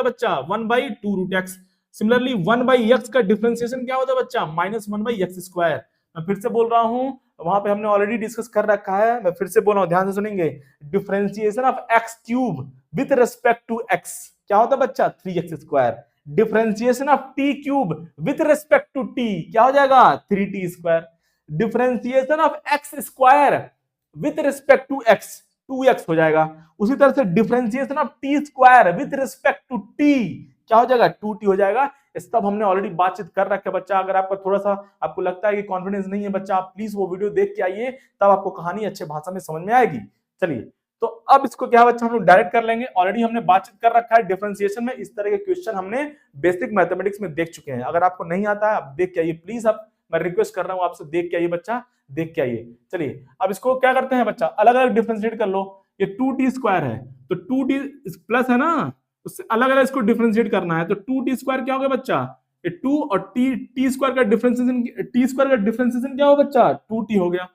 बच्चा, 1/2 रूट x। सिमिलरली 1/x का डिफरेंशिएशन क्या होता बच्चा, -1/x स्क्वायर। मैं फिर से बोल रहा हूं, वहां पे हमने ऑलरेडी डिस्कस कर रखा है, मैं फिर से बोल रहा हूं, ध्यान से सुनेंगे। Differentiation of x cube with respect to x क्या होता बच्चा, 3x square. Differentiation of t cube with respect to t क्या हो जाएगा, 3t square. Differentiation of x square with respect to x, 2x हो जाएगा। उसी तरह से differentiation of t square with respect to t क्या हो जाएगा, 2t हो जाएगा। सब हमने ऑलरेडी बातचीत कर रखा है बच्चा। अगर आपका थोड़ा सा आपको लगता है कि कॉन्फिडेंस नहीं है बच्चा, आप प्लीज वो वीडियो देख के आइए, तब आपको कहानी अच्छे भाषा में समझ में आएगी। चलिए, तो अब इसको क्या बच्चा हम लोग डायरेक्ट कर लेंगे। ऑलरेडी हमने बातचीत कर रखा है डिफरेंशिएशन में, इस तरह के क्वेश्चन हमने बेसिक मैथमेटिक्स में देख चुके हैं। अगर आपको नहीं आता है, आप देख के आइए प्लीज, आप मैं रिक्वेस्ट कर रहा हूं आपसे, देख के आइए बच्चा, देख के आइए। चलिए अब इसको क्या करते हैं बच्चा, अलग अलग डिफरेंशिएट कर लो। ये 2t स्क्वायर है, तो 2t प्लस है ना, उससे अलग अलग इसको डिफरेंशिएट करना है। तो 2t स्क्वायर क्या होगा बच्चा, ये 2 और टी स्क्वायर का डिफरेंशिएशन, टी स्क्वायर का डिफरेंशिएशन क्या होगा बच्चा, 2t हो गया,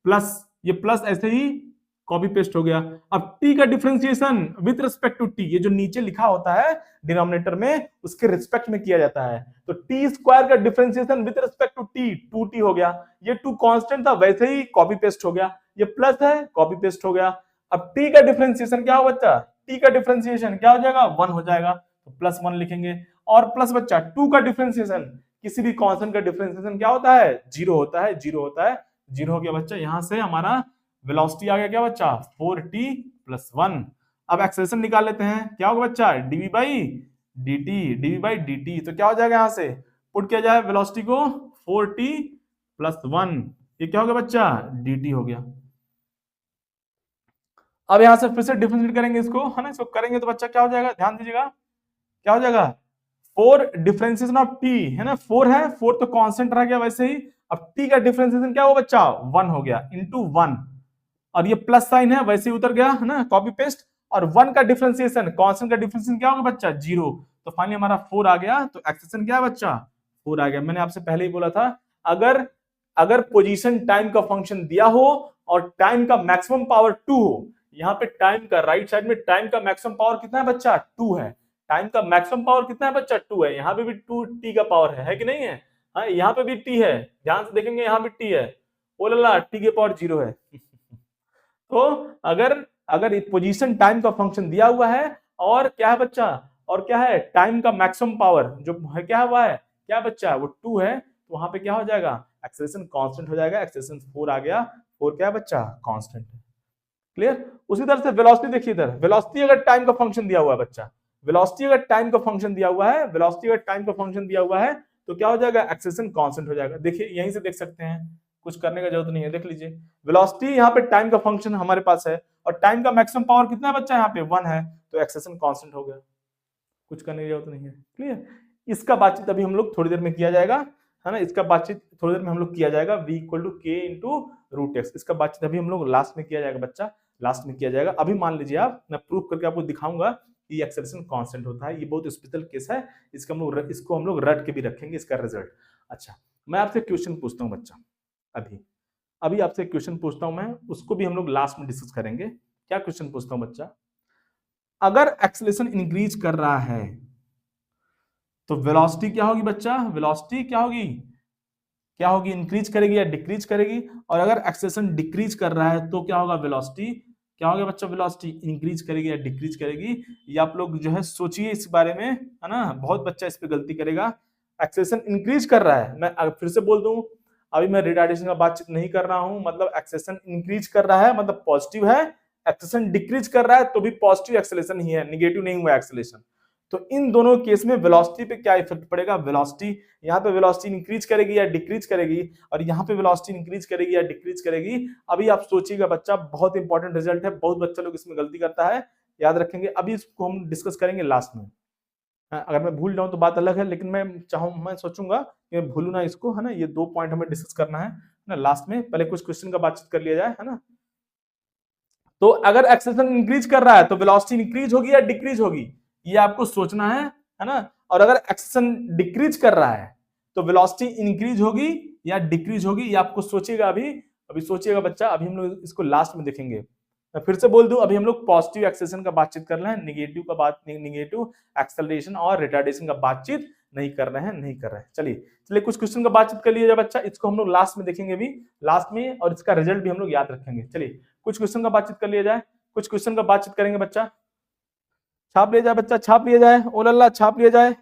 प्लस ये प्लस ऐसे ही कॉपी पेस्ट हो गया। अब t का differentiation with respect to t, ये जो नीचे लिखा होता है डिनोमिनेटर में, उसके रिस्पेक्ट में किया जाता है। तो t स्क्वायर का differentiation with respect to t 2t हो गया। ये 2 कांस्टेंट था, वैसे ही कॉपी पेस्ट हो गया। ये प्लस है, कॉपी पेस्ट हो गया। अब t का डिफरेंशिएशन क्या हो बच्चा, t का डिफरेंशिएशन क्या हो जाएगा, 1 हो जाएगा, तो +1 लिखेंगे। और प्लस बच्चा 2 का डिफरेंशिएशन, किसी भी कांस्टेंट का डिफरेंशिएशन क्या होता है, 0 होता है, 0 होता है, 0 हो गया बच्चा। यहां से हमारा वेलोसिटी आ गया क्या बच्चा, 4t + 1। अब एक्सेलरेशन निकाल लेते हैं, क्या होगा बच्चा, dv/dt, तो क्या हो जाएगा, यहां से पुट किया जाए वेलोसिटी को, 4t + 1, ये क्या हो गया बच्चा, dt हो गया। अब यहां से फिर से डिफरेंशिएट करेंगे इसको, है ना, इसको करेंगे तो बच्चा क्या हो जाएगा, ध्यान दीजिएगा, क्या हो जाएगा, 4 डिफरेंशिएशन ऑफ टी, है ना, 4 है, 4 तो कांस्टेंट रह गया वैसे ही, अब टी का डिफरेंशिएशन क्या हुआ बच्चा, 1 हो गया, इंटू 1, और ये प्लस साइन है वैसे ही उतर गया, है ना, कॉपी पेस्ट, और 1 का डिफरेंशिएशन, कांस्टेंट का डिफरेंशिएशन क्या होगा बच्चा, 0, तो फाइनली हमारा 4 आ गया, तो एक्सेशन क्या है बच्चा, 4 आ गया। मैंने आपसे पहले ही बोला था, अगर अगर पोजीशन टाइम का फंक्शन दिया हो और टाइम का मैक्सिमम पावर 2 हो, यहाँ पे टाइम का राइट साइड में टाइम का मैक्सिमम पावर कितना है बच्चा, 2 है, टाइम का मैक्सिमम पावर कितना है बच्चा, 2 है, यहाँ पे भी 2 टी का पावर है कि नहीं है, हाँ यहाँ पे भी टी है, ध्यान से देखेंगे यहाँ भी टी है, ओ लल्ला टी के पावर 0 है। तो अगर अगर पोजीशन टाइम का फंक्शन दिया हुआ है और क्या है बच्चा, और क्या है, टाइम का मैक्सिमम पावर जो है क्या हुआ है, क्या बच्चा, वो 2 है, तो वहां पे क्या हो जाएगा, एक्सेलरेशन कांस्टेंट हो जाएगा, एक्सेलरेशन 4 आ गया, 4 क्या है बच्चा, कांस्टेंट है। क्लियर। उसी तरह से वेलोसिटी देखिए, इधर वेलोसिटी अगर टाइम का फंक्शन दिया हुआ है बच्चा, वेलोसिटी अगर टाइम का फंक्शन दिया हुआ है, वेलोसिटी अगर टाइम का फंक्शन दिया हुआ है, तो क्या हो जाएगा, एक्सेलरेशन कांस्टेंट हो जाएगा। देखिए यहीं से देख सकते हैं, कुछ करने का जरूरत नहीं है, देख लीजिए, वेलोसिटी यहाँ पे टाइम का फंक्शन हमारे पास है, और टाइम का मैक्सिमम पावर कितना है बच्चा, यहाँ पे 1 है, तो एक्सेलरेशन कांस्टेंट हो गया, कुछ करने की जरूरत नहीं है। क्लियर। इसका बातचीत अभी हम लोग थोड़ी देर में किया जाएगा, है ना, इसका बातचीत थोड़ी देर में हम लोग किया जाएगा, v equal to k into root x, इसका बातचीत अभी हम लोग लास्ट में किया जाएगा बच्चा, लास्ट में किया जाएगा। अभी मान लीजिए आप, मैं प्रूफ करके आपको दिखाऊंगा कि एक्सेलरेशन कांस्टेंट होता है, ये बहुत स्पेशल केस है, इसको हम लोग रट के भी रखेंगे इसका रिजल्ट। अच्छा, मैं आपसे क्वेश्चन पूछता हूँ बच्चा, अभी अभी आपसे क्वेश्चन पूछता हूं मैं, उसको भी हम लोग लास्ट में डिस्कस करेंगे। क्या क्वेश्चन पूछता हूं बच्चा, अगर एक्सेलरेशन इंक्रीज कर रहा है तो वेलोसिटी क्या होगी बच्चा, वेलोसिटी क्या होगी, क्या होगी, इंक्रीज करेगी या डिक्रीज करेगी, और अगर एक्सेलरेशन डिक्रीज कर रहा है तो क्या होगा, वेलोसिटी क्या होगा बच्चा, वेलोसिटी इंक्रीज करेगी या डिक्रीज करेगी। ये आप लोग जो है सोचिए इस बारे में, है ना, बहुत बच्चा इस पे गलती करेगा। एक्सेलरेशन इंक्रीज कर रहा है, मैं फिर से बोल दूं, अभी मैं रिटार्डेशन का बातचीत नहीं कर रहा हूं, मतलब एक्सेलरेशन इंक्रीज कर रहा है मतलब पॉजिटिव है, एक्सेलरेशन डिक्रीज कर रहा है तो भी पॉजिटिव एक्सेलरेशन ही है, निगेटिव नहीं हुआ एक्सेलरेशन। तो इन दोनों केस में वेलोसिटी पे क्या इफेक्ट पड़ेगा, वेलोसिटी यहाँ पे वेलोसिटी इंक्रीज करेगी या डिक्रीज करेगी, और यहाँ पे वेलोसिटी इंक्रीज करेगी या डिक्रीज करेगी। अभी आप सोचिएगा बच्चा, बहुत इंपॉर्टेंट रिजल्ट है, बहुत बच्चा लोग इसमें गलती करता है, याद रखेंगे। अभी इसको हम डिस्कस करेंगे लास्ट में, अगर मैं भूल जाऊं तो बात अलग है, लेकिन मैं सोचूंगा कि मैं भूलू ना इसको, है ना, ये 2 पॉइंट हमें डिस्कस करना है ना लास्ट में, पहले कुछ क्वेश्चन का बातचीत कर लिया जाए, है ना। तो अगर एक्सेलरेशन इंक्रीज कर रहा है तो वेलोसिटी इंक्रीज होगी या डिक्रीज होगी, ये आपको सोचना है ना। और अगर एक्सेलरेशन डिक्रीज कर रहा है तो वेलोसिटी इंक्रीज होगी या डिक्रीज होगी, ये आपको सोचिएगा, अभी सोचिएगा बच्चा, अभी हम लोग इसको लास्ट में देखेंगे। मैं फिर से बोल दूं, अभी हम लोग पॉजिटिव एक्सेलरेशन का बातचीत कर रहे हैं, निगेटिव एक्सेलरेशन और रिटार्डेशन का बातचीत नहीं कर रहे हैं। चलिए कुछ क्वेश्चन का बातचीत कर लिया जाए बच्चा, इसको हम लोग लास्ट में देखेंगे, अभी लास्ट में, और इसका रिजल्ट भी हम लोग याद रखेंगे। चलिए कुछ क्वेश्चन का बातचीत कर लिया जाए, कुछ क्वेश्चन का बातचीत करेंगे बच्चा, छाप लिया जाए बच्चा, छाप लिया जाए, ओ लल्ला छाप लिया जाए।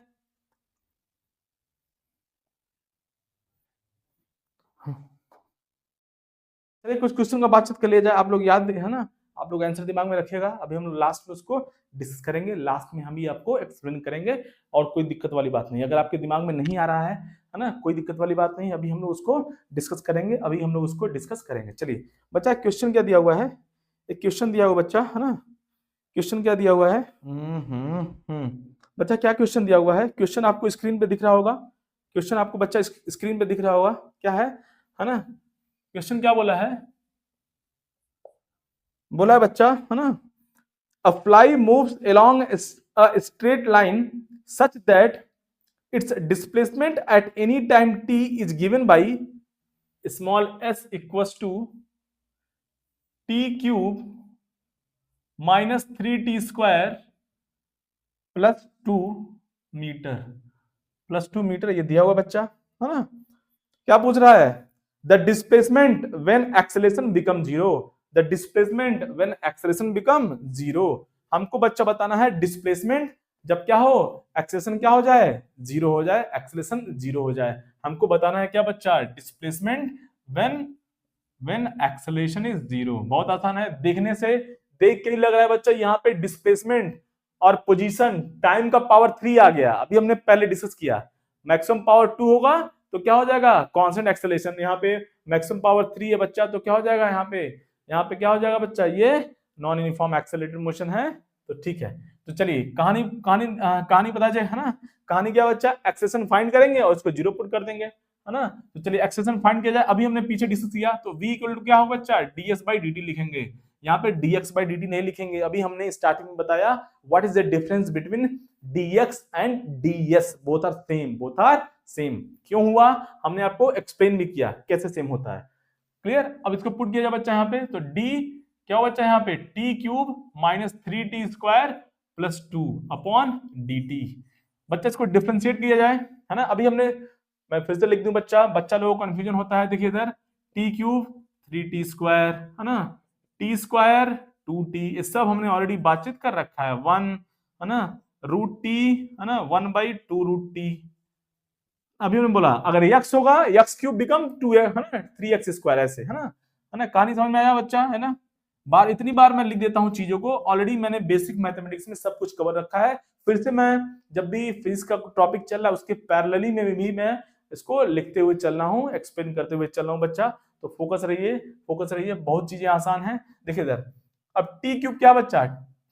चलिए कुछ क्वेश्चन का बातचीत कर लिया जाए, आप लोग याद है ना, आप लोग आंसर दिमाग में रखिएगा, अभी हम लोग लास्ट में उसको डिस्कस करेंगे, लास्ट में हम ही आपको एक्सप्लेन करेंगे, और कोई दिक्कत वाली बात नहीं, अगर आपके दिमाग में नहीं आ रहा है ना, कोई दिक्कत वाली बात नहीं, अभी हम लोग उसको डिस्कस करेंगे, अभी हम लोग उसको डिस्कस करेंगे। चलिए बच्चा, क्वेश्चन क्या दिया हुआ है, एक क्वेश्चन दिया हुआ बच्चा, है ना, क्वेश्चन क्या दिया हुआ है, बच्चा क्या क्वेश्चन दिया हुआ है, क्वेश्चन आपको स्क्रीन पे दिख रहा होगा, क्वेश्चन आपको बच्चा स्क्रीन पे दिख रहा होगा, क्या है ना, क्वेश्चन क्या बोला है, बोला है बच्चा, है ना, a fly moves along a straight line such that its displacement at any time t is given by small s equals to t cube minus 3t square plus 2 metre, plus 2 metre, ये दिया हुआ बच्चा, है ना। क्या पूछ रहा है, the displacement when acceleration become zero, the displacement when acceleration become zero, हमको बच्चा बताना है डिस्प्लेसमेंट जब क्या हो, एक्सेलरेशन क्या हो जाए, जीरो हो जाए, एक्सेलरेशन जीरो हो जाए, हमको बताना है क्या बच्चा, displacement when acceleration is zero. बहुत आसान है, देखने से देख के ही लग रहा है बच्चा, यहाँ पे डिस्प्लेसमेंट और पोजीशन टाइम का पावर 3 आ गया, अभी हमने पहले डिस्कस किया, मैक्सिमम पावर 2 होगा तो क्या हो जाएगा, कांस्टेंट एक्सेलरेशन, यहाँ पे मैक्सिमम पावर 3 है बच्चा, तो क्या हो जाएगा, यहाँ पे क्या हो जाएगा बच्चा, ये नॉन यूनिफॉर्म एक्सेलरेटेड मोशन है, तो ठीक है। तो चलिए कहानी पता चले, है ना। कहानी क्या बच्चा, एक्सेलेरेशन फाइंड करेंगे और उसको जीरो पुट कर देंगे, है ना। तो चलिए एक्सेलेरेशन फाइंड किया जाए। अभी हमने पीछे डिस्कस किया, तो v इक्वल टू क्या होगा बच्चा, ds बाई dt लिखेंगे। यहाँ पे dx बाई dt नहीं लिखेंगे। अभी हमने स्टार्टिंग में बताया what is the difference between dx and ds, both are same. क्यों हुआ, हमने आपको एक्सप्लेन भी किया कैसे सेम होता है। क्लियर। अब इसको पुट किया जाए बच्चा यहाँ पे, तो d क्या होगा बच्चा यहाँ पे, T cube minus 3t square plus 2 upon dt। बच्चा इसको डिफरेंशिएट किया जाए, है ना। अभी हमने, मैं फिर से लिख दूं बच्चा लोगों को कंफ्यूजन होता है। देखिए इधर टी क्यूब 3t स्क्वायर, है ना, टी स्क्वायर 2t, ये सब हमने ऑलरेडी बातचीत कर रखा है। 1, है ना, रूट टी, है ना, 1/2 रूट टी। अभी हमने बोला अगर x होगा x क्यूब बिकम 2x, है ना, 3x स्क्वायर, ऐसे, है ना। कहानी समझ में आया बच्चा, है ना। इतनी बार मैं लिख देता हूँ चीजों को, ऑलरेडी मैंने बेसिक मैथमेटिक्स में सब कुछ कवर रखा है। फिर से मैं जब भी फिजिक्स का टॉपिक चल रहा है उसके पैरेलली में भी मैं इसको लिखते हुए चल रहा हूँ, एक्सप्लेन करते हुए चल रहा हूँ बच्चा। तो फोकस रहिए, बहुत चीजें आसान है। देखिए इधर, अब टी क्यूब क्या बच्चा,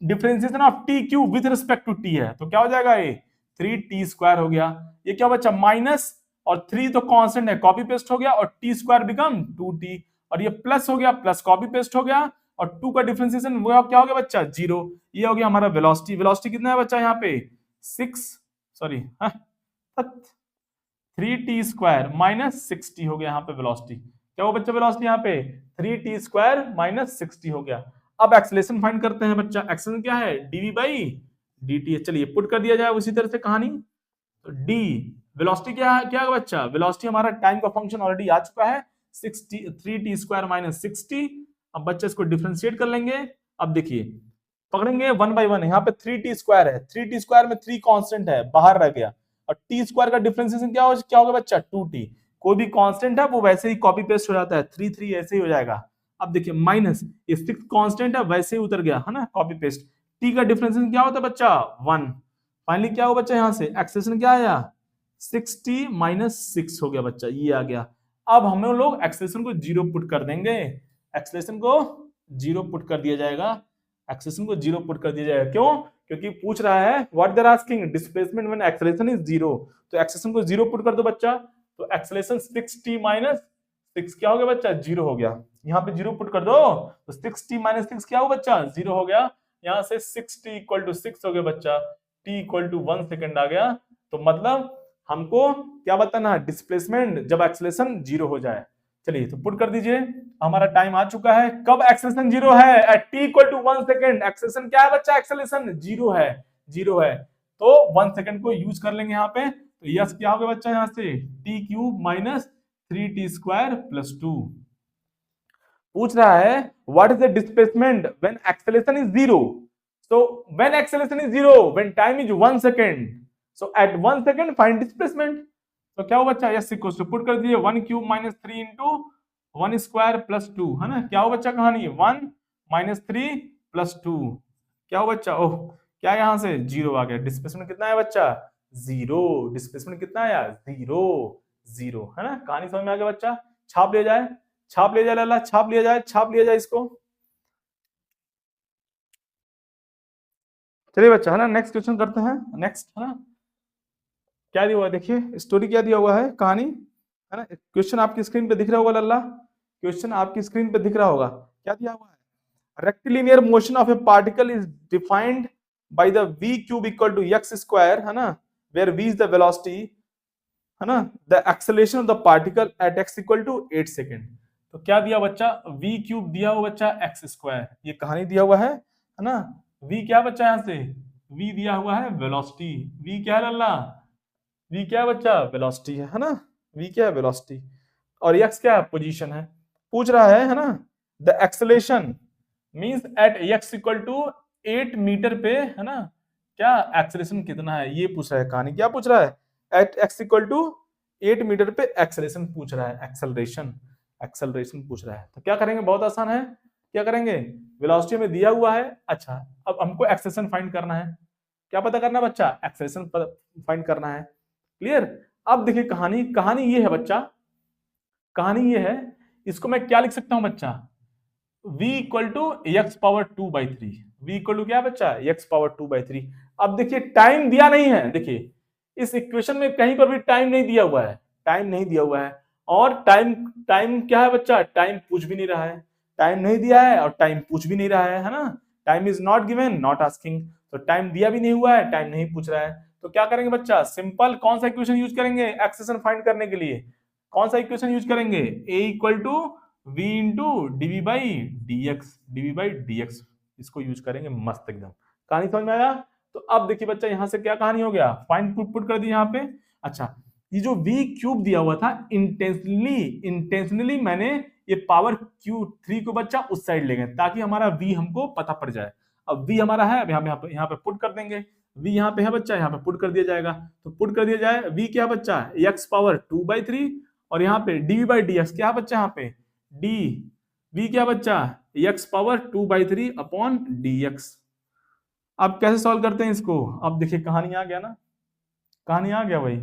differentiation of t cube with respect to t है, तो क्या हो जाएगा, ये 3t स्क्वायर हो गया। ये क्या बच्चा, माइनस और 3 तो कांस्टेंट है, कॉपी पेस्ट हो गया, और t स्क्वायर बिकम 2t, और ये प्लस हो गया, प्लस कॉपी पेस्ट हो गया, और 2 का डिफरेंशिएशन क्या हो गया बच्चा, 0। ये हो गया हमारा वेलोसिटी कितना है बच्चा यहाँ पे, 3t स्क्वायर माइनस 60 हो गया यहाँ पे वेलोसिटी। क्या हो बच्चा वेलोसिटी यहाँ पे, 3t स्क्वायर माइनस 60 हो गया। अब एक्सेलरेशन फाइंड करते हैं बच्चा। एक्सेलरेशन क्या है, dv बाई dt। चलिए पुट कर दिया जाए उसी तरह से कहानी। तो d वेलोसिटी क्या है बच्चा, वेलोसिटी हमारा टाइम का फंक्शन ऑलरेडी आ चुका है, 3t स्क्वायर माइनस 60। अब बच्चा इसको डिफरेंशिएट कर लेंगे। अब देखिए पकड़ेंगे 1/1, यहाँ पे 3t स्क्वायर है, 3t स्क्वायर में 3 कांस्टेंट है, बाहर रह गया, और t स्क्वायर का डिफरेंशिएशन क्या होगा बच्चा, 2t। कोई भी कांस्टेंट है वो वैसे ही कॉपी पेस्ट हो जाता है, 3 ऐसे ही हो जाएगा। अब देखिए माइनस, ये 6 कांस्टेंट है, वैसे ही उतर गया, है ना, कॉपी पेस्ट। t का डिफरेंशिएशन क्या होता है बच्चा, 1। फाइनली क्या हो बच्चा, यहाँ से एक्सेलरेशन क्या आया, 60 माइनस 6 हो गया बच्चा, ये आ गया। अब हम लोग एक्सेलरेशन को 0 पुट कर देंगे, एक्सेलरेशन को 0 पुट कर दिया जाएगा, एक्सेलरेशन को 0 पुट कर दिया जाएगा। क्यों, क्योंकि पूछ रहा है what they are asking, displacement when acceleration is 0, तो एक्सेलरेशन को 0 पुट कर दो बच्चा। तो एक्सेलरेशन 6t माइनस 6 क्या हो गया बच्चा, 0 हो गया। यहाँ पे 0 पुट कर दो, तो 6t माइनस 6 क्या हो बच्चा, 0 हो गया। यहाँ से 6t इक्वल टू 6 हो गया बच्चा, t इक्वल टू 1 सेकेंड आ गया। तो मतलब हमको क्या बताना है, डिस्प्लेसमेंट जब एक्सेलरेशन 0 हो जाए। चलिए तो पुट कर दीजिए, हमारा टाइम आ चुका है। कब एक्सेलरेशन 0 है, at t equal to 1 second. Acceleration क्या है बच्चा, एक्सेलरेशन 0 है, तो 1 सेकेंड को यूज कर लेंगे यहाँ पे। तो यस क्या हो गया बच्चा, यहाँ से t cube minus 3t square plus 2। पूछ रहा है what is the displacement when acceleration is 0। So when acceleration is 0, when time is 1 second, so at 1 second find displacement. तो क्या हो बच्चा, यस इक्वल्स टू पुट कर दीजिए 1 cube minus 3 into 1 square plus 2, है ना। क्या हो बच्चा कहानी, 1 माइनस 3 प्लस 2, क्या हो बच्चा, ओह क्या यहां से 0 आ गया। डिस्प्लेसमेंट कितना है बच्चा, 0। डिस्प्लेसमेंट कितना आया, 0, है ना। कहानी समझ में आ गया बच्चा। छाप लिया जाए लल्ला, छाप लिया जाए इसको। चलिए बच्चा, है ना, नेक्स्ट क्वेश्चन करते हैं। नेक्स्ट, है ना, क्या दिया हुआ है देखिए, स्टोरी क्या दिया हुआ है, कहानी, है ना। क्वेश्चन आपकी स्क्रीन पे दिख रहा होगा लल्ला, क्वेश्चन आपकी स्क्रीन पे दिख रहा होगा। क्या दिया हुआ है, rectilinear motion of a particle is defined by the v cube equal to x square, है ना, where v is the velocity, है ना, the acceleration of the particle at x equal to 8 second. तो क्या दिया बच्चा, v क्यूब दिया हुआ बच्चा x स्क्वायर, ये कहानी दिया हुआ है ना। v क्या बच्चा, यहाँ से v दिया हुआ है वेलोसिटी, v क्या है लल्ला, v क्या है बच्चा, वेलोसिटी है ना, v क्या है वेलोसिटी, और x क्या है, पोजीशन है। पूछ रहा है ना, the acceleration means at x equal to 8 metre पे, है ना, क्या एक्सेलरेशन कितना है, ये पूछ रहा है कहानी। क्या पूछ रहा है, at x equal to 8 metre पे एक्सेलरेशन पूछ रहा है, एक्सेलरेशन पूछ रहा है। तो क्या करेंगे, बहुत आसान है। क्या करेंगे, वेलोसिटी में दिया हुआ है, अच्छा अब हमको एक्सेलरेशन फाइंड करना है। क्या पता करना है बच्चा, एक्सेलरेशन फाइंड करना है। क्लियर। अब देखिए कहानी ये है बच्चा, कहानी ये है, इसको मैं क्या लिख सकता हूं बच्चा, v equal to x power 2/3। v equal to क्या है बच्चा, एक्स पावर 2/3। अब देखिए टाइम दिया नहीं है, देखिए इस इक्वेशन में कहीं पर भी टाइम नहीं दिया हुआ है, टाइम नहीं दिया हुआ है। और टाइम टाइम क्या है बच्चा, टाइम पूछ भी नहीं रहा है, टाइम नहीं दिया है और टाइम पूछ भी नहीं रहा है ना। Time is not given not asking, तो टाइम दिया भी नहीं हुआ है, टाइम नहीं पूछ रहा है। तो क्या करेंगे बच्चा, सिंपल कौन सा इक्वेशन यूज करेंगे एक्सेशन फाइंड करने के लिए, कौन सा इक्वेशन यूज करेंगे, a equal to v into dv by d x, इसको यूज करेंगे। मस्त एकदम, कहानी समझ में आया। तो अब देखिए बच्चा यहां से क्या कहानी हो गया, फाइंड पुट कर दी यहाँ पे। अच्छा ये जो v क्यूब दिया हुआ था, इंटेंशनली मैंने ये पावर Q3 को बच्चा उस साइड ले गए ताकि हमारा v हमको पता पड़ जाए। अब v हमारा है, अब यहाँ पे पुट कर देंगे, v यहाँ पे है बच्चा, यहाँ पे पुट कर दिया जाएगा। तो पुट कर दिया जाए, v क्या बच्चा, x पावर 2/3 और यहाँ पे dv बाई डी एक्स क्या बच्चा, यहाँ पे d v क्या बच्चा, x पावर 2/3 अपॉन dx। अब कैसे सॉल्व करते हैं इसको, अब देखिए कहानी आ गया ना, कहानी आ गया भाई,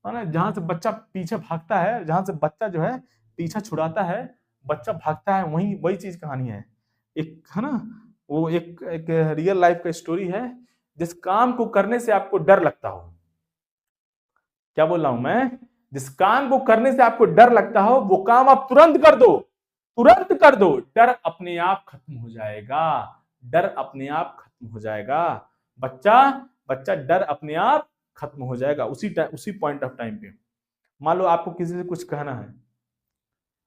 है ना। जहां से बच्चा पीछे भागता है, जहां से बच्चा जो है पीछा छुड़ाता है, बच्चा भागता है, वही वही चीज कहानी है एक, है ना। वो एक रियल लाइफ का स्टोरी है। जिस काम को करने से आपको डर लगता हो, क्या बोल रहा हूं मैं, जिस काम को करने से आपको डर लगता हो वो काम आप तुरंत कर दो, तुरंत कर दो, डर अपने आप खत्म हो जाएगा, डर अपने आप खत्म हो जाएगा। बच्चा बच्चा डर अपने आप खत्म हो जाएगा उसी पॉइंट ऑफ टाइम पे। मान लो आपको किसी से कुछ कहना है,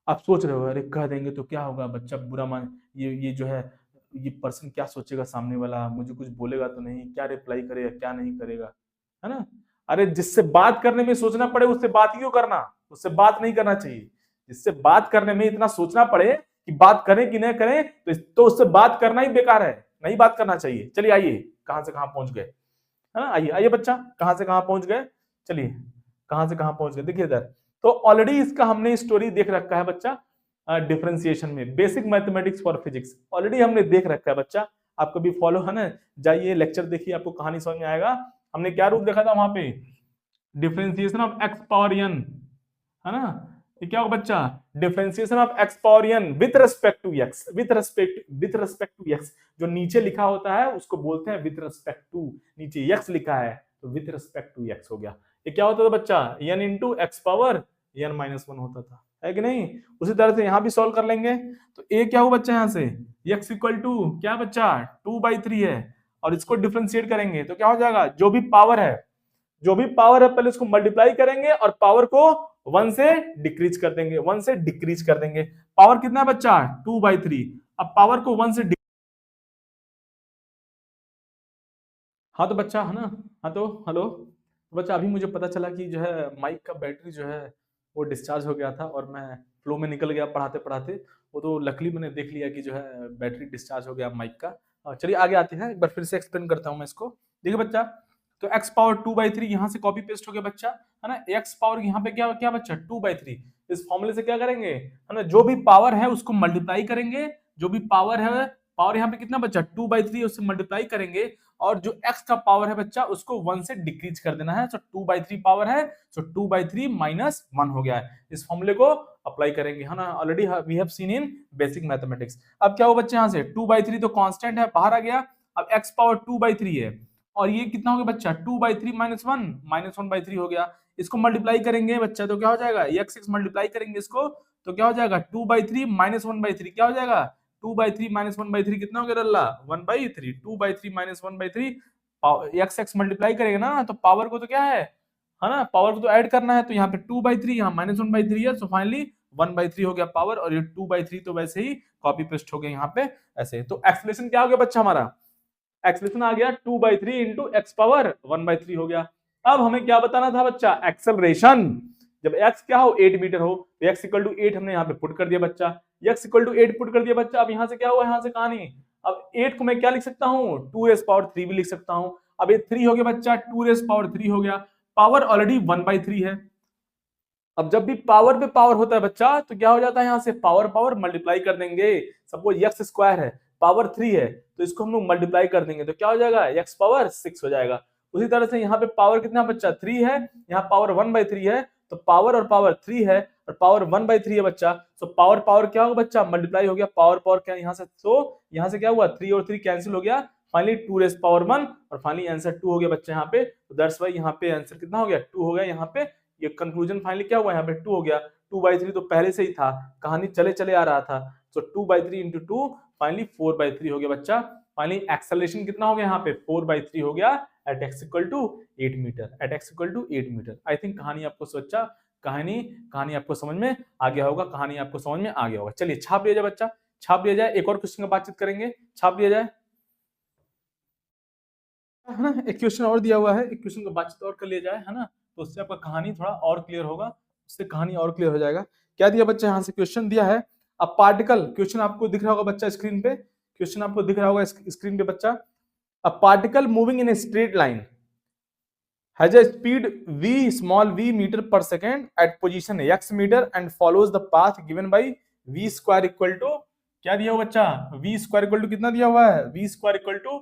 आप सोच रहे हो अरे कह देंगे तो क्या होगा, बच्चा बुरा मान, ये जो है ये पर्सन क्या सोचेगा, सामने वाला मुझे कुछ बोलेगा तो नहीं, क्या रिप्लाई करेगा क्या नहीं करेगा, है ना। अरे जिससे बात करने में सोचना पड़े उससे बात क्यों करना, उससे बात नहीं करना चाहिए। जिससे बात करने में इतना सोचना पड़े कि बात करें कि नहीं करें, तो उससे बात करना ही बेकार है, नहीं बात करना चाहिए। चलिए आइए कहां से कहां पहुंच गए, है ना। आइए आइए बच्चा, कहां से कहां पहुंच गए, चलिए कहां से कहां पहुंच गए, देखिए इधर। तो ऑलरेडी इसका हमने स्टोरी देख रखा है बच्चा, डिफरेंशिएशन में, basic mathematics for physics already हमने देख रखा है बच्चा। आप कभी फॉलो है ना, जाइए लेक्चर देखिए, आपको कहानी समझ में आएगा। हमने क्या रूप देखा था वहां पे, differentiation of x power n, है ना। ये क्या होगा बच्चा, differentiation of x power n with respect to x, with respect to x. जो नीचे लिखा होता है उसको बोलते हैं विथ रेस्पेक्ट टू, नीचे एक्स लिखा है तो विथ रेस्पेक्ट टू एक्स हो गया। ये क्या होता था बच्चा, n into x power n minus 1 होता था, है कि नहीं। उसी तरह से यहां भी सॉल्व कर लेंगे। तो ए क्या हो बच्चा, यहां से एक्स इक्वल टू क्या बच्चा 2/3 है, और इसको डिफरेंशिएट करेंगे तो क्या हो जाएगा, जो भी पावर है, जो भी पावर है पहले उसको मल्टीप्लाई करेंगे और पावर को 1 से डिक्रीज कर देंगे, 1 से डिक्रीज कर देंगे। पावर कितना बच्चा 2/3, अब पावर को 1 से हाँ तो बच्चा है ना, हाँ तो हेलो तो बच्चा, अभी मुझे पता चला कि जो है माइक का बैटरी जो है वो डिस्चार्ज हो गया था और मैं फ्लो में निकल गया पढ़ाते पढ़ाते। वो तो लकीली मैंने देख लिया कि जो है बैटरी डिस्चार्ज हो गया माइक का। चलिए आगे आते हैं, एक बार फिर से एक्सप्लेन करता हूँ मैं इसको। देखिए बच्चा, तो एक्स पावर 2/3 यहाँ से कॉपी पेस्ट हो गया बच्चा, है ना। एक्स पावर यहाँ पे क्या क्या बच्चा 2/3, इस फॉर्मूले से क्या करेंगे, है ना, जो भी पावर है उसको मल्टीप्लाई करेंगे, जो भी पावर है, पावर यहाँ पे कितना बच्चा 2/3, उससे मल्टीप्लाई करेंगे, और जो x का पावर है बच्चा उसको 1 से डिक्रीज कर देना है। तो 2/3 पावर है, तो 2/3 माइनस 1 हो गया है। इस फॉर्मूले को अप्लाई करेंगे, है ना, already we have seen in basic mathematics. अब क्या हो बच्चे, यहाँ से 2/3 तो कांस्टेंट है, बाहर आ गया। अब x पावर 2/3 है, और ये कितना हो गया बच्चा 2/3 माइनस 1, माइनस 1/3 हो गया। इसको मल्टीप्लाई करेंगे बच्चा तो क्या हो जाएगा, x मल्टीप्लाई करेंगे इसको तो क्या हो जाएगा 2/3 माइनस 1/3 क्या हो जाएगा 2/3 माइनस 1/3 कितना हो गया रल्ला 1/3, 2/3 माइनस 1/3, x मल्टीप्लाई करेंगे ना तो पावर को तो क्या है ना, पावर को तो ऐड करना है। तो यहाँ पे 2/3, यहाँ माइनस 1/3 है, तो फाइनली 1/3 हो गया पावर, और ये 2/3 तो वैसे ही कॉपी पेस्ट हो गया यहाँ पे ऐसे। तो एक्सप्रेशन क्या हो गया बच्चा, हमारा एक्सप्रेशन आ गया 2/3 इंटू एक्स पावर 1/3 हो गया। अब हमें क्या बताना था बच्चा, एक्सेलरेशन। जब x क्या हो 8 मीटर हो तो x इक्वल टू 8 हमने यहाँ पे पुट कर दिया बच्चा, x इक्वल टू 8 पुट कर दिया बच्चा। अब यहाँ से क्या हुआ, यहाँ से कहानी, अब 8 को मैं क्या लिख सकता हूँ 2 पावर 3 भी लिख सकता हूँ। अब ये 3 हो गया बच्चा, 2 पावर 3 हो गया, पावर ऑलरेडी 1/3 है। अब जब भी पावर पे पावर होता है बच्चा तो क्या हो जाता है, यहाँ से पावर पावर मल्टीप्लाई कर देंगे। सपोज x स्क्वायर है, पावर 3 है, तो इसको हम लोग मल्टीप्लाई कर देंगे तो क्या हो जाएगा x पावर 6 हो जाएगा। उसी तरह से यहाँ पे पावर कितना बच्चा 3 है, यहाँ पावर 1/3 है, तो पावर और पावर 3 है और पावर 1/3 है बच्चा। तो पावर पावर क्या होगा बच्चा, मल्टीप्लाई हो गया, पावर पावर क्या यहाँ से, तो यहाँ से क्या हुआ 3 और 3 कैंसिल हो गया, फाइनली 2⁻1 और फाइनली आंसर 2 हो गया बच्चा यहाँ पे। तो दैट्स व्हाई यहाँ पे आंसर कितना हो गया, 2 हो गया यहाँ पे। ये कंक्लूजन फाइनली क्या हुआ यहाँ पे 2 हो गया। 2/3 तो पहले से ही था, कहानी चले चले आ रहा था। तो 2/3 इंटू 2 फाइनली 4/3 हो गया बच्चा। फाइनली एक्सेलरेशन कितना हो गया यहाँ पे 4/3 हो गया at x equal to 8 metre, at x equal to 8 metre. I think कहानी आपको सोचा, कहानी आपको समझ में आ गया होगा, कहानी आपको समझ में आ गया होगा। चलिए छाप लिया जाए बच्चा, छाप लिया जाए। एक और क्वेश्चन का बातचीत करेंगे, छाप लिया जाए, है ना। एक क्वेश्चन और दिया हुआ है, एक क्वेश्चन का बातचीत और कर लिया जाए, है ना, तो उससे आपका कहानी थोड़ा और क्लियर होगा, उससे कहानी और क्लियर हो जाएगा। क्या दिया बच्चा, यहाँ से क्वेश्चन दिया है अ पार्टिकल, क्वेश्चन आपको दिख रहा होगा बच्चा स्क्रीन पे, क्वेश्चन आपको दिख रहा होगा स्क्रीन पे बच्चा। अ particle moving in a straight line has a speed v small v meter per second at position x meter and follows the path given by v square equal to, क्या दिया हुआ बच्चा, v square equal to कितना दिया हुआ है, v square equal to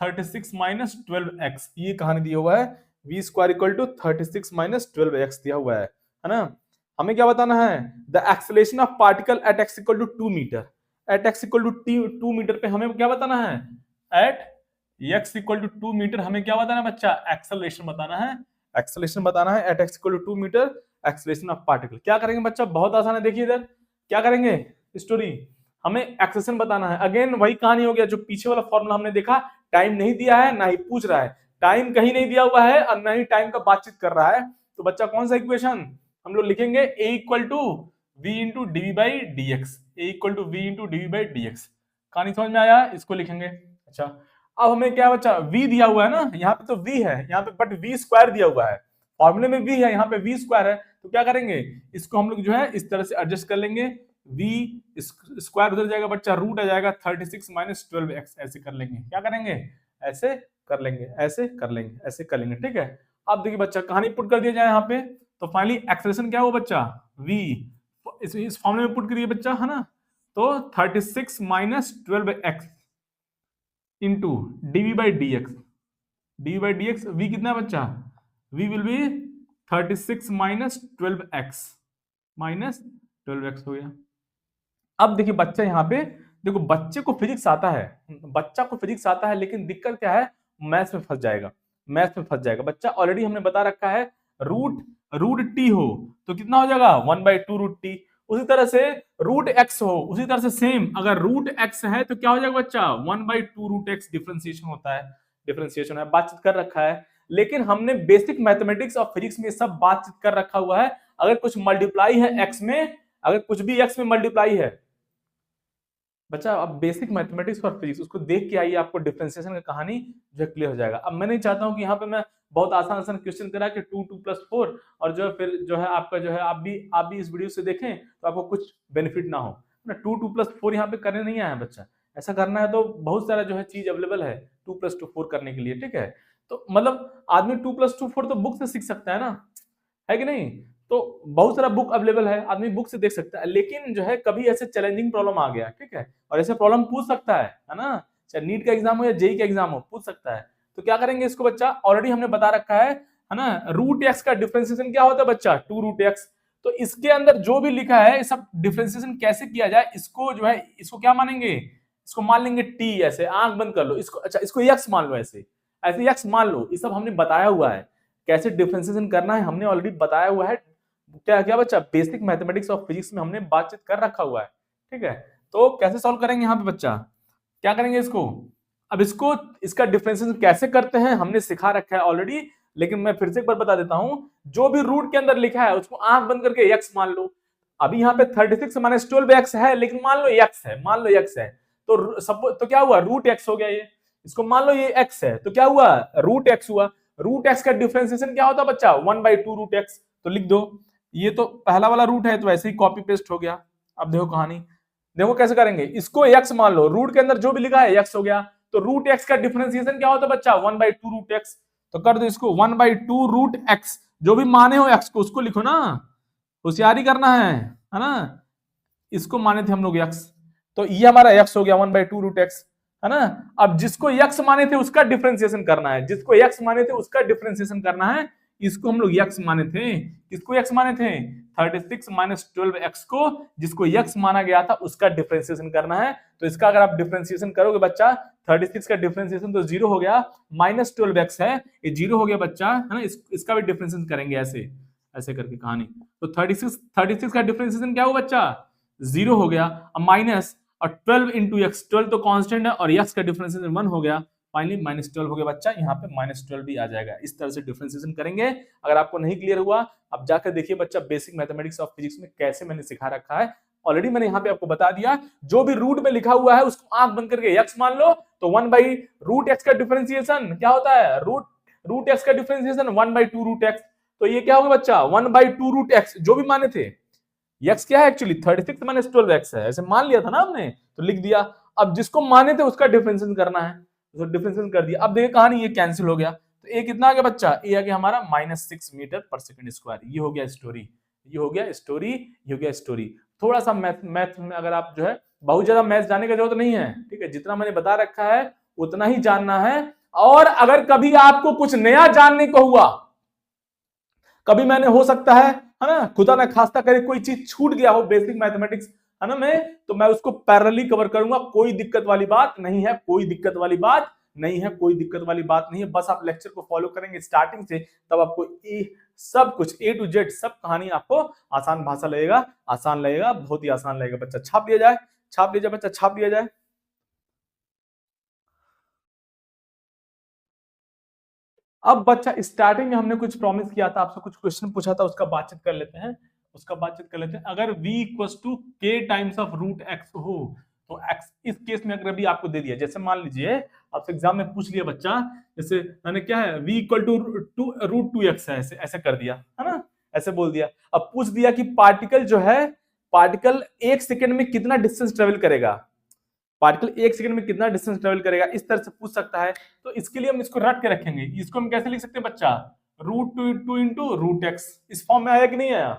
36 minus 12x, ये कहानी दिया हुआ है, v square equal to 36 minus 12x दिया हुआ है ना। हमें क्या बताना है, the acceleration of particle at x equal to 2 meter, at x equal to 2 meter पे हमें क्या बताना है, at x equal to 2 metre हमें क्या बताना है बच्चा, एक्सेलरेशन बताना है, एक्सेलरेशन बताना है at x equal to 2 metre, acceleration of particle. क्या करेंगे बच्चा, बहुत आसान है, देखिए इधर क्या करेंगे स्टोरी, हमें एक्सेलरेशन बताना है। अगेन वही कहानी हो गया जो पीछे वाला फॉर्मूला हमने देखा, टाइम नहीं दिया है ना ही पूछ रहा है, टाइम कहीं नहीं दिया हुआ है और ना ही टाइम का बातचीत कर रहा है। तो बच्चा कौन सा इक्वेशन हम लोग लिखेंगे, a equal to v into d by d x, a equal to v into d by d x. कहानी समझ में आया, इसको लिखेंगे। अच्छा अब हमें क्या बच्चा, v दिया हुआ है ना, यहाँ पे तो v है यहाँ पे, बट v स्क्वायर दिया हुआ है, फॉर्मूले में v है, यहाँ पे v स्क्वायर है, तो क्या करेंगे, इसको हम लोग जो है इस तरह से एडजस्ट कर लेंगे, v स्क्वायर उधर जाएगा बच्चा, रूट आ जाएगा 36 माइनस 12x, ऐसे कर लेंगे, क्या करेंगे, ऐसे कर लेंगे, ऐसे कर लेंगे, ऐसे कर लेंगे, ठीक है। अब देखिए बच्चा कहानी पुट कर दिया जाए यहाँ पे, तो फाइनली एक्सेलरेशन क्या हुआ बच्चा, v इस फॉर्मूले में पुट करिए बच्चा, है ना, तो 36 minus 12x into dv by d x, dv by d x, v कितना है बच्चा, v will be 36 minus 12x, minus 12x हो गया। अब देखिए बच्चा यहाँ पे देखो, बच्चे को फिजिक्स आता है, बच्चा को फिजिक्स आता है, लेकिन दिक्कत क्या है, मैथ्स में फंस जाएगा, मैथ्स में फंस जाएगा बच्चा। ऑलरेडी हमने बता रखा है रूट टी हो तो कितना हो जाएगा 1/2 रूट टी, उसी तरह से रूट एक्स हो, उसी तरह से सेम अगर रूट एक्स है तो क्या हो जाएगा बच्चा 1/2 रूट एक्स, डिफरेंशिएशन होता है, डिफरेंशिएशन है, बातचीत कर रखा है। लेकिन हमने बेसिक मैथमेटिक्स और फिजिक्स में सब बातचीत कर रखा हुआ है। अगर कुछ मल्टीप्लाई है एक्स में, अगर कुछ भी एक्स में मल्टीप्लाई है बच्चा, अब बेसिक मैथमेटिक्स और फिजिक्स उसको देख के आइए, आपको डिफरेंशिएशन की कहानी जो क्लियर हो जाएगा। अब मैं नहीं चाहता हूं कि यहाँ पे मैं बहुत आसान आसान क्वेश्चन करा के 2 2 + 4 और जो है फिर जो है आपका जो है आप भी इस वीडियो से देखें तो आपको कुछ बेनिफिट ना हो ना। 2 2 + 4 यहाँ पे करने नहीं आया बच्चा, ऐसा करना है तो बहुत सारा जो है चीज अवेलेबल है 2 + 2 4 करने के लिए, ठीक है। तो मतलब आदमी 2 + 2 4 तो बुक से सीख सकता है ना, है कि नहीं, तो बहुत सारा बुक अवेलेबल है, आदमी बुक से देख सकता है। लेकिन जो है कभी ऐसे चैलेंजिंग प्रॉब्लम आ गया, ठीक है, और ऐसे प्रॉब्लम पूछ सकता है ना, चाहे नीट का एग्जाम हो या जेई का एग्जाम हो, पूछ सकता है। तो क्या करेंगे इसको बच्चा, ऑलरेडी हमने बता रखा है ना, रूट एक्स का डिफरेंशिएशन क्या होता है बच्चा 2 रूट एक्स। तो इसके अंदर जो भी लिखा है ये सब डिफरेंशिएशन कैसे किया जाए, इसको जो है इसको क्या मानेंगे, इसको मान लेंगे टी, ऐसे आंख बंद कर लो इसको, अच्छा इसको एक्स मान लो, ऐसे ऐसे एक्स मान लो, ये सब हमने बताया हुआ है कैसे डिफरेंशिएशन करना है, हमने ऑलरेडी बताया हुआ है। क्या क्या बच्चा, बेसिक मैथमेटिक्स और फिजिक्स में हमने बातचीत कर रखा हुआ है, ठीक है। तो कैसे सॉल्व करेंगे यहाँ पे बच्चा, क्या करेंगे इसको, अब इसको इसका डिफरेंशिएशन कैसे करते हैं हमने सिखा रखा है ऑलरेडी, लेकिन मैं फिर से एक बार बता देता हूं, जो भी रूट के अंदर लिखा है उसको आंख बंद करके x मान लो। अभी यहाँ पे 36 माइनस 12x है, लेकिन मान लो x है, मान लो x है, तो सब तो क्या हुआ रूट x हो गया, ये इसको मान लो ये x है, तो क्या हुआ रूट x हुआ। रूट x का डिफरेंशिएशन क्या होता बच्चा 1/2 रूट x, तो लिख दो, ये तो पहला वाला रूट है तो ऐसे ही कॉपी पेस्ट हो गया। अब देखो कहानी, देखो कैसे करेंगे, इसको x मान लो, रूट के अंदर जो भी लिखा है x हो गया, तो रूट x का डिफरेंशिएशन क्या होता है बच्चा 1/2 रूट x, तो कर दो इसको 1/2 रूट x, जो भी माने हो x को उसको लिखो ना, होशियारी करना है ना। इसको माने थे हम लोग x, तो ये हमारा x हो गया 1/2 रूट x, है ना। अब जिसको x माने थे उसका डिफरेंशिएशन करना है, जिसको x माने थे उसका डिफरेंशिएशन करना है, इसको हम लोग x माने थे। किसको x माने थे? 36 माइनस 12x को, जिसको x माना गया था उसका डिफरेंशिएशन करना है। तो इसका अगर आप डिफरेंशिएशन करोगे बच्चा, 36 का डिफरेंशिएशन तो 0 हो गया, माइनस 12x है, ये 0 हो गया बच्चा, है ना। इसका भी डिफरेंशिएशन करेंगे ऐसे ऐसे करके कहानी। तो 36 का डिफरेंशिएशन क्या हुआ बच्चा? 0 हो गया। अब माइनस और 12 इंटू एक्स, 12 तो कांस्टेंट है और x का डिफरेंशिएशन 1 हो गया, फाइनली माइनस 12 हो गया बच्चा। यहाँ पे माइनस 12 भी आ जाएगा। इस तरह से डिफरेंशिएशन करेंगे। अगर आपको नहीं क्लियर हुआ, अब जाकर देखिए बच्चा बेसिक मैथमेटिक्स ऑफ फिजिक्स में कैसे मैंने सिखा रखा है। ऑलरेडी मैंने यहाँ पे आपको बता दिया, जो भी रूट में लिखा हुआ है उसको आंख बंद करके x मान लो, तो 1 बाई रूट एक्स का डिफरेंशिएशन क्या होता है? रूट एक्स का डिफरेंशिएशन 1 बाई 2 रूट एक्स। तो ये क्या होगा बच्चा? 1 बाई 2 रूट एक्स, जो भी माने थे। x क्या है एक्चुअली? 36 माइनस 12x है, ऐसे मान लिया था ना हमने, तो लिख दिया। अब जिसको माने थे उसका डिफरेंशिएशन करना है, तो डिफरेंशिएशन कर दिया। अब देखिए कहानी, ये कैंसिल हो गया, तो a कितना आ गया बच्चा? a आ गया हमारा -6 मीटर पर सेकंड स्क्वायर। ये हो गया स्टोरी, ये हो गया स्टोरी, ये हो गया स्टोरी। थोड़ा सा मैथ में अगर आप जो है, बहुत ज्यादा मैथ जानने की जरूरत नहीं है, ठीक है। जितना मैंने बता रखा है उतना ही जानना है। और अगर कभी आपको कुछ नया जानने को हुआ, कभी मैंने हो सकता है ना, खुदा ना खास्ता करे कोई चीज छूट गया हो बेसिक मैथमेटिक्स, है ना, तो मैं उसको पैरेलली कवर करूंगा। कोई दिक्कत वाली बात नहीं है, कोई दिक्कत वाली बात नहीं है, कोई दिक्कत वाली बात नहीं है। बस आप लेक्चर को फॉलो करेंगे स्टार्टिंग से, तब आपको सब कुछ A to Z सब कहानी आपको आसान भाषा लगेगा, आसान लगेगा, बहुत ही आसान लगेगा बच्चा। छाप लिया जाए, छाप लिया जाए बच्चा, छाप लिया जाए। अब बच्चा स्टार्टिंग में हमने कुछ प्रॉमिस किया था, आपसे कुछ क्वेश्चन पूछा था, उसका बातचीत कर लेते हैं, उसका बातचीत कर लेते हैं। अगर v equals to k times of root x हो, तो x इस केस में अगर अभी आपको दे दिया, जैसे मान लीजिए आपसे एग्जाम में पूछ लिया बच्चा, जैसे मैंने क्या है, v equal to root 2x है, ऐसे ऐसे कर दिया, है ना, ऐसे बोल दिया। अब पूछ दिया कि पार्टिकल जो है, पार्टिकल 1 सेकेंड में कितना डिस्टेंस ट्रेवल करेगा, पार्टिकल 1 सेकंड में कितना डिस्टेंस ट्रेवल करेगा, इस तरह से पूछ सकता है। तो इसके लिए हम इसको रट के रखेंगे। इसको हम कैसे लिख सकते हैं बच्चा? Root 2 into root x. इस फॉर्म में आया कि नहीं आया?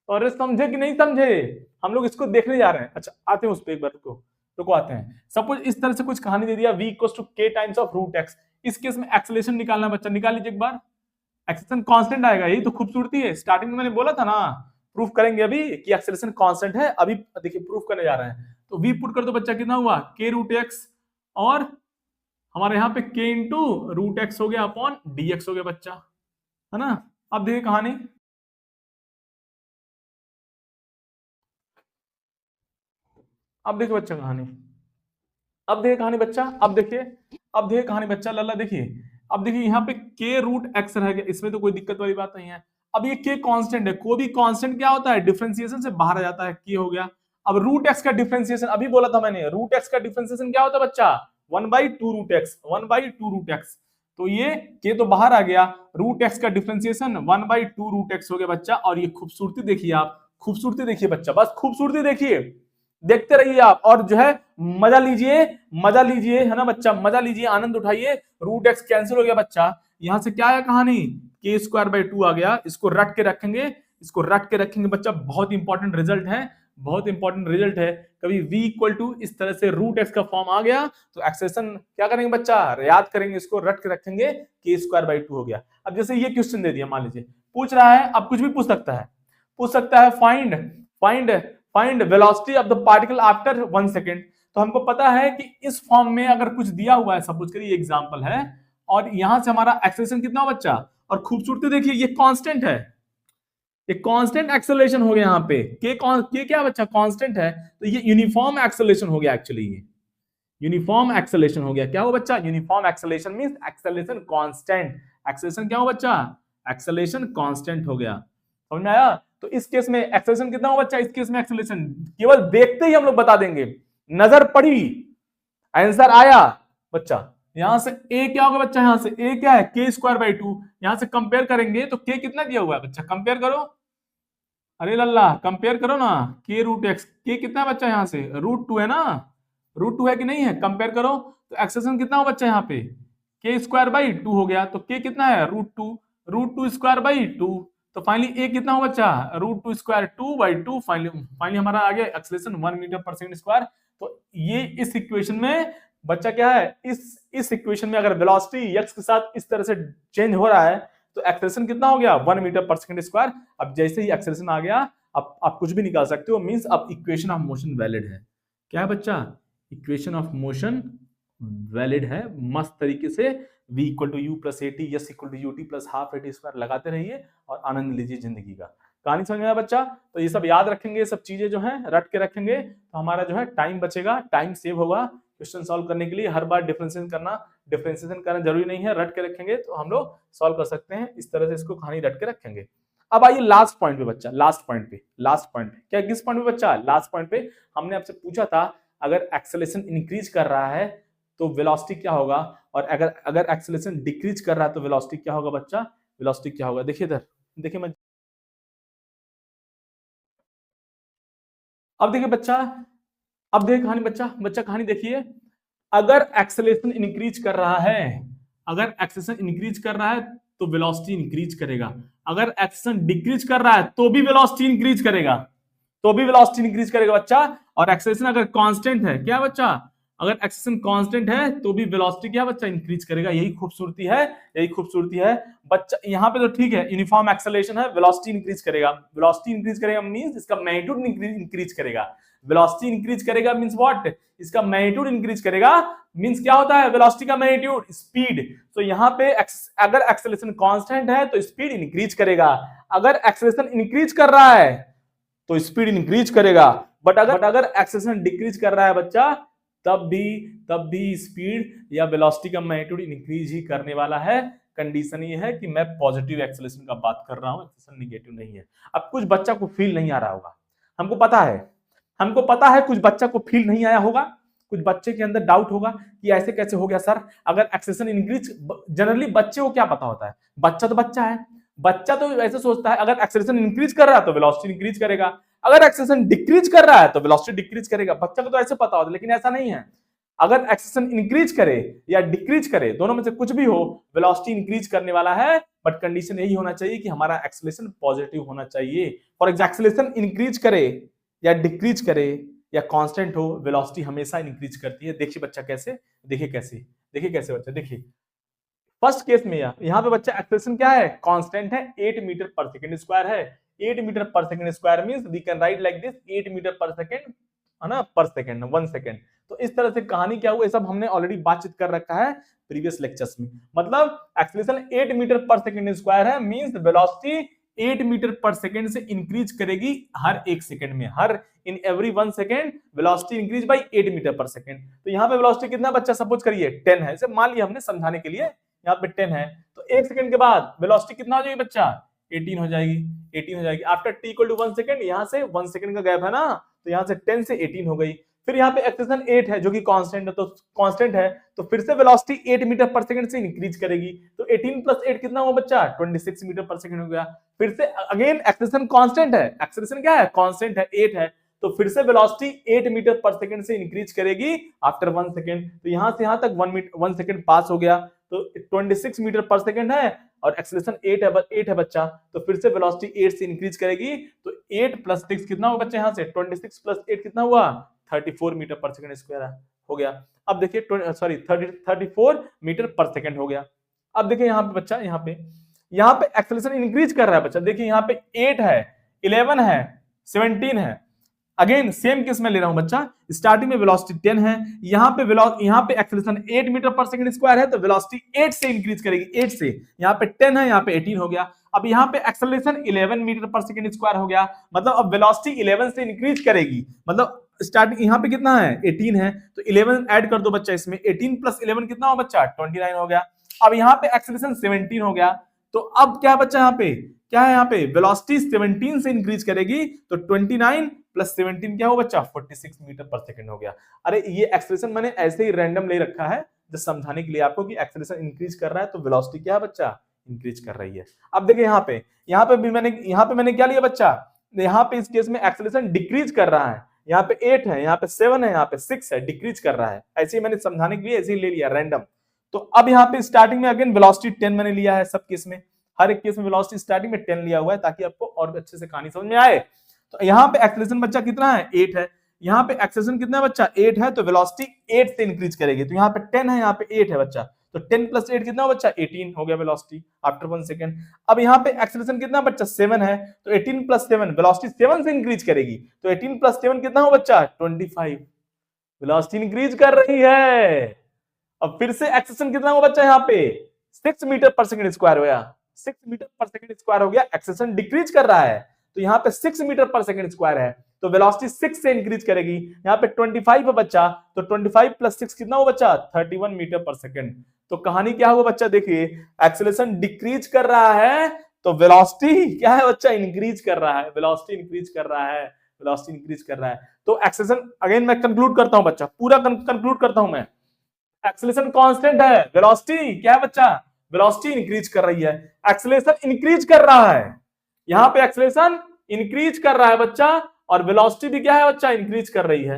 और समझे कि नहीं समझे? हम लोग इसको देखने जा रहे हैं। अच्छा आते हैं उस पर एक बार, रुको आते हैं। सपोज इस तरह से कुछ कहानी दे दिया, v equals to k times of root x. इस केस में एक्सेलरेशन निकालना बच्चा, निकाल लीजिए एक बार। एक्सेलरेशन कांस्टेंट आएगा, यही तो खूबसूरती है। स्टार्टिंग में मैंने बोला था ना, प्रूफ करेंगे अभी कि एक्सेलरेशन कांस्टेंट है। अभी देखिए प्रूफ करने जा रहे हैं। तो v पुट कर दो बच्चा, कितना हुआ? k रूट एक्स, और हमारे यहाँ पे k इंटू रूट एक्स हो गया अपॉन dx हो गया बच्चा, है ना। अब देखिए कहानी, अब देखिए बच्चा कहानी, अब देखिए कहानी बच्चा, अब देखिए कहानी बच्चा, लल्ला देखिए। अब देखिए यहाँ पे k रूट एक्स रह गया, इसमें तो कोई दिक्कत वाली बात नहीं है। अब ये k कांस्टेंट है, कोई भी कांस्टेंट क्या होता है? डिफरेंशिएशन से बाहर आ जाता है, k हो गया। अब रूट एक्स का डिफरेंशिएशन, अभी बोला था मैंने, रूट एक्स का डिफरेंशिएशन क्या होता है बच्चा? 1 by 2 root x, 1 by 2 root x. तो ये k तो बाहर आ गया, रूट एक्स का डिफरेंशिएशन 1 बाई 2 रूट एक्स हो गया बच्चा। और ये खूबसूरती देखिए आप, खूबसूरती देखिए बच्चा, बस खूबसूरती देखिए, देखते रहिए आप, और जो है मजा लीजिए, मजा लीजिए, है ना बच्चा, मजा लीजिए, आनंद उठाइए। रूट एक्स कैंसिल हो गया बच्चा, यहां से क्या आया कहानी? k स्क्वायर बाई 2 आ गया। इसको रट के रखेंगे, इसको रट के रखेंगे बच्चा, बहुत इंपॉर्टेंट रिजल्ट है, बहुत इंपॉर्टेंट रिजल्ट है। कभी v इक्वल टू इस तरह से रूट एक्स का फॉर्म आ गया तो एक्सेशन क्या करेंगे बच्चा? याद करेंगे, इसको रट के रखेंगे, k स्क्वायर बाई 2 हो गया। अब जैसे ये क्वेश्चन दे दिया, मान लीजिए पूछ रहा है, अब कुछ भी पूछ सकता है, पूछ सकता है find find find velocity of the particle after 1 second. तो हमको पता है कि इस फॉर्म में अगर कुछ दिया हुआ है, सपोज करिए एग्जांपल है, और यहां से हमारा एक्सेलरेशन कितना हो बच्चा? और खूबसूरती देखिए, ये कांस्टेंट है, ये कांस्टेंट एक्सेलरेशन हो गया। यहाँ पे के क्या बच्चा? कांस्टेंट है, तो ये यूनिफॉर्म एक्सेलरेशन हो गया। एक्चुअली ये यूनिफॉर्म एक्सेलरेशन हो गया। क्या हो बच्चा? Uniform acceleration means acceleration constant. Acceleration क्या हो बच्चा? एक्सेलरेशन कांस्टेंट हो गया। समझ में आया? तो इस केस में एक्सेलरेशन कितना हो बच्चा? इस केस में एक्सेलरेशन केवल देखते ही हम लोग बता देंगे, नजर पड़ी आंसर आया बच्चा। यहां से a क्या होगा बच्चा? यहां से a क्या है? k square by 2। यहां से कंपेयर करेंगे तो k कितना दिया हुआ है बच्चा? कंपेयर करो, अरे लल्ला कंपेयर करो ना, k रूट एक्स, k कितना है बच्चा? यहां से रूट 2 है ना, रूट 2 है कि नहीं है? कंपेयर करो तो एक्सेलरेशन कितना हो बच्चा? यहाँ पे k स्क्वायर बाई 2 हो गया, तो k कितना है? Root 2 square by 2। तो फाइनली a कितना हो बच्चा? Root 2 square 2 by 2। फाइनली हमारा आ गया acceleration 1 metre per second square. तो ये इस इक्वेशन में बच्चा क्या है, इस इक्वेशन में अगर वेलोसिटी x के साथ इस तरह से चेंज हो रहा है, तो एक्सेलरेशन कितना हो गया 1 मीटर पर सेकंड स्क्वायर। अब जैसे ही एक्सेलरेशन आ गया अब आप कुछ भी निकाल सकते हो, मींस अब इक्वेशन ऑफ मोशन वैलिड है। क्या है बच्चा, इक्वेशन ऑफ मोशन वैलिड है। मस्त तरीके से v equal to u plus a t, s equal to u t plus half a t square लगाते रहिए और आनंद लीजिए जिंदगी का। कहानी समझ में आया बच्चा? तो ये सब याद रखेंगे, ये सब चीजें जो है रट के रखेंगे तो हमारा जो है टाइम बचेगा, टाइम सेव होगा क्वेश्चन सॉल्व करने के लिए। हर बार डिफरेंशिएशन करना जरूरी नहीं है, रट के रखेंगे तो हम लोग सॉल्व कर सकते हैं। इस तरह से इसको कहानी रट के रखेंगे। अब आइए लास्ट पॉइंट पे बच्चा, लास्ट पॉइंट पे क्या, किस पॉइंट पे बच्चा, लास्ट पॉइंट पे हमने आपसे पूछा था अगर एक्सेलरेशन इंक्रीज कर रहा है तो वेलोसिटी क्या होगा, और अगर एक्सेलरेशन डिक्रीज कर रहा है तो वेलोसिटी क्या होगा बच्चा, वेलोसिटी क्या होगा। देखिए इधर, देखिए मैं, अब देखिए बच्चा, अब देखिए कहानी बच्चा कहानी देखिए। अगर एक्सेलरेशन इंक्रीज कर रहा है, अगर एक्सेलरेशन इंक्रीज कर रहा है तो वेलोसिटी इंक्रीज करेगा। अगर एक्सेलरेशन डिक्रीज कर रहा है तो भी वेलोसिटी इंक्रीज करेगा, तो भी वेलोसिटी इंक्रीज करेगा बच्चा। और एक्सेलरेशन अगर कांस्टेंट है, क्या बच्चा, अगर एक्सेलरेशन कांस्टेंट है तो भी वेलोसिटी क्या बच्चा, इंक्रीज करेगा। यही खूबसूरती है, यही खूबसूरती है बच्चा। यहाँ पे तो ठीक है यूनिफॉर्म एक्सेलरेशन है, वेलोसिटी इंक्रीज करेगा। वेलोसिटी इंक्रीज करेगा मींस इसका मैग्नीट्यूड इंक्रीज करेगा। वेलोसिटी इंक्रीज करेगा मींस व्हाट, इसका मैग्नीट्यूड इंक्रीज करेगा। मींस क्या होता है वेलोसिटी का मैग्नीट्यूड, स्पीड। तो यहाँ पे अगर एक्सेलरेशन कांस्टेंट है तो स्पीड इंक्रीज करेगा, अगर एक्सेलरेशन इंक्रीज कर रहा है तो स्पीड इंक्रीज करेगा। बट अगर एक्सेलरेशन डिक्रीज कर रहा है बच्चा तब भी स्पीड या वेलोसिटी का मैग्नीट्यूड इंक्रीज ही करने वाला है। कंडीशन ये है कि मैं पॉजिटिव एक्सेलरेशन का बात कर रहा हूं, एक्सेलरेशन नेगेटिव नहीं है। अब कुछ बच्चा को फील नहीं आ रहा होगा, हमको पता है कुछ बच्चा को फील नहीं आया होगा, कुछ बच्चे के अंदर डाउट होगा कि ऐसे कैसे हो गया सर, अगर एक्सेलरेशन इंक्रीज। जनरली बच्चे को क्या पता होता है, बच्चा तो बच्चा है, बच्चा तो ऐसे सोचता है अगर एक्सेलरेशन इंक्रीज कर रहा है तो वेलोसिटी इंक्रीज करेगा, अगर एक्सेलरेशन डिक्रीज कर रहा है तो वेलोसिटी डिक्रीज करेगा। बच्चा को तो ऐसे पता होता है, लेकिन ऐसा नहीं है। अगर एक्सेलरेशन इंक्रीज करे या डिक्रीज करे, दोनों में से कुछ भी हो, वेलोसिटी इंक्रीज करने वाला है। बट कंडीशन यही होना चाहिए कि हमारा एक्सेलरेशन पॉजिटिव होना चाहिए। और एक्सेलरेशन इंक्रीज करे या डिक्रीज करे या कांस्टेंट हो, वेलोसिटी हमेशा इंक्रीज करती है। देखिए बच्चा कैसे, देखिए कैसे बच्चा, देखिए फर्स्ट केस में यहाँ पे बच्चा एक्सेलरेशन क्या है, कांस्टेंट है, 8 मीटर पर सेकंड स्क्वायर है। 8 metre per second square means we can write like this 8 metre per second, है ना, पर सेकंड, 1 सेकंड। तो इस तरह से कहानी क्या हुआ, ये सब हमने ऑलरेडी बातचीत कर रखा है प्रीवियस लेक्चर्स में। मतलब acceleration 8 metre per second square है means velocity 8 metre per second से इंक्रीज करेगी हर एक सेकंड में, हर in every 1 second velocity increase by 8 metre per second. तो यहाँ पे वेलोसिटी कितना बच्चा, सपोज करिए 10 है, इसे मान लिया हमने समझाने के लिए, यहाँ पे 10 है, तो 1 सेकंड के बाद वेलोसिटी कितना हो जाएगी बच्चा, 18 हो जाएगी, 18 हो जाएगी। After t equal to 1 second, यहाँ से 1 सेकंड का गैप है ना, तो यहाँ से 10 से 18 हो गई। फिर यहाँ पे एक्सेलरेशन 8 है जो कि कांस्टेंट है, तो कांस्टेंट है तो फिर से वेलोसिटी 8 मीटर पर सेकंड से इंक्रीज करेगी। तो 18 प्लस 8 कितना हुआ बच्चा, 26 मीटर पर सेकंड हो गया। फिर से अगेन एक्सेलरेशन कांस्टेंट है, एक्सेलरेशन क्या है, कांस्टेंट है, 8 है, तो फिर से वेलोसिटी 8 मीटर पर सेकंड से इंक्रीज करेगी आफ्टर 1 सेकंड। तो यहां से यहां तक 1 सेकंड पास हो गया, तो 26 मीटर पर सेकंड है और एक्सेलरेशन 8 है बच्चा, तो फिर से वेलोसिटी 8 से इंक्रीज करेगी। तो 8 प्लस 6 कितना हुआ बच्चा, यहां से 26 प्लस 8 कितना हुआ, 34 मीटर पर सेकंड स्क्वायर हो गया। अब देखिए 34 मीटर पर सेकंड हो गया। अब देखिए यहाँ पे बच्चा, यहाँ पे एक्सेलरेशन इंक्रीज कर रहा है बच्चा। देखिए यहाँ पे 8 है, 11 है, 17 है। अगेन सेम केस में ले रहा हूं बच्चा, स्टार्टिंग में वेलोसिटी 10 है, यहाँ पे acceleration 8 metre per second square है, तो वेलोसिटी 8 से इंक्रीज करेगी, 8 से। यहाँ पे 10 है, यहाँ पे 18 हो गया। अब यहाँ पे acceleration 11 metre per second square हो गया, मतलब अब वेलोसिटी 11 से इंक्रीज करेगी। मतलब स्टार्टिंग यहाँ पे कितना है, 18 है, तो 11 ऐड कर दो बच्चा इसमें, 18 प्लस 11 कितना हो बच्चा, 29 हो गया। अब यहाँ पे एक्सेलरेशन 17 हो गया, तो अब क्या बच्चा, यहाँ पे क्या है, यहाँ पे वेलोसिटी 17 से इंक्रीज करेगी, तो 29 प्लस 17 क्या हो बच्चा, 46 मीटर पर सेकंड हो गया। अरे ये एक्सेलरेशन मैंने ऐसे ही रैंडम ले रखा है जस्ट समझाने के लिए आपको कि एक्सेलरेशन इंक्रीज कर रहा है तो वेलोसिटी क्या है बच्चा, इंक्रीज कर रही है। अब देखिए यहाँ पे भी मैंने क्या लिया बच्चा, यहाँ पे इस केस में एक्सेलरेशन डिक्रीज कर रहा है, यहाँ पे 8 है, यहाँ पे 7 है, यहाँ पे 6 है, डिक्रीज कर रहा है। ऐसे ही मैंने समझाने के लिए ऐसे ही ले लिया रैंडम। तो अब यहाँ पे स्टार्टिंग में अगेन वेलोसिटी 10 मैंने लिया है, सब केस में, हर एक केस में वेलोसिटी स्टार्टिंग में 10 लिया हुआ है ताकि आपको और अच्छे से कहानी समझ में आए। तो यहाँ पे एक्सेलरेशन बच्चा कितना है, 8 है, यहाँ पे एक्सेलरेशन कितना है बच्चा, 8 है, तो वेलोसिटी 8 से इंक्रीज करेगी। तो यहाँ पे 10 है, यहाँ पे 8 है बच्चा, तो 10 + 8 कितना बच्चा 18 हो गया वेलोसिटी आफ्टर 1 सेकंड। अब यहाँ पे एक्सेलरेशन कितना बच्चा 7 है, तो 18 + 7 वेलोसिटी 7 से इंक्रीज करेगी, तो 18 + 7 कितना हो बच्चा 25, वेलोसिटी इंक्रीज कर रही है। अब फिर से एक्सेलरेशन कितना हो बच्चा यहाँ पे 6 मीटर पर सेकंड स्क्वायर हो गया, 6 मीटर पर सेकंड स्क्वायर हो गया, एक्सेलरेशन डिक्रीज कर रहा है, तो यहाँ पे 6 मीटर पर सेकंड स्क्वायर है, तो वेलोसिटी 6 से इंक्रीज करेगी। यहाँ पे 25 है बच्चा, तो 25 + 6 कितना हो बच्चा 31 मीटर पर सेकंड। तो कहानी क्या हुआ बच्चा, देखिए एक्सेलरेशन डिक्रीज कर रहा है तो वेलोसिटी क्या है बच्चा इंक्रीज कर रहा है, वेलोसिटी इंक्रीज कर रहा है, वेलोसिटी इंक्रीज कर रहा है। तो एक्सेलरेशन अगेन मैं कंक्लूड करता हूं बच्चा, पूरा कंक्लूड करता हूं मैं, एक्सेलरेशन कांस्टेंट है, वेलोसिटी क्या है बच्चा वेलोसिटी इंक्रीज कर रही है, एक्सेलरेशन इंक्रीज कर रहा है, यहां पे एक्सेलरेशन इंक्रीज कर रहा है बच्चा, और वेलोसिटी भी क्या है बच्चा इंक्रीज कर रही है,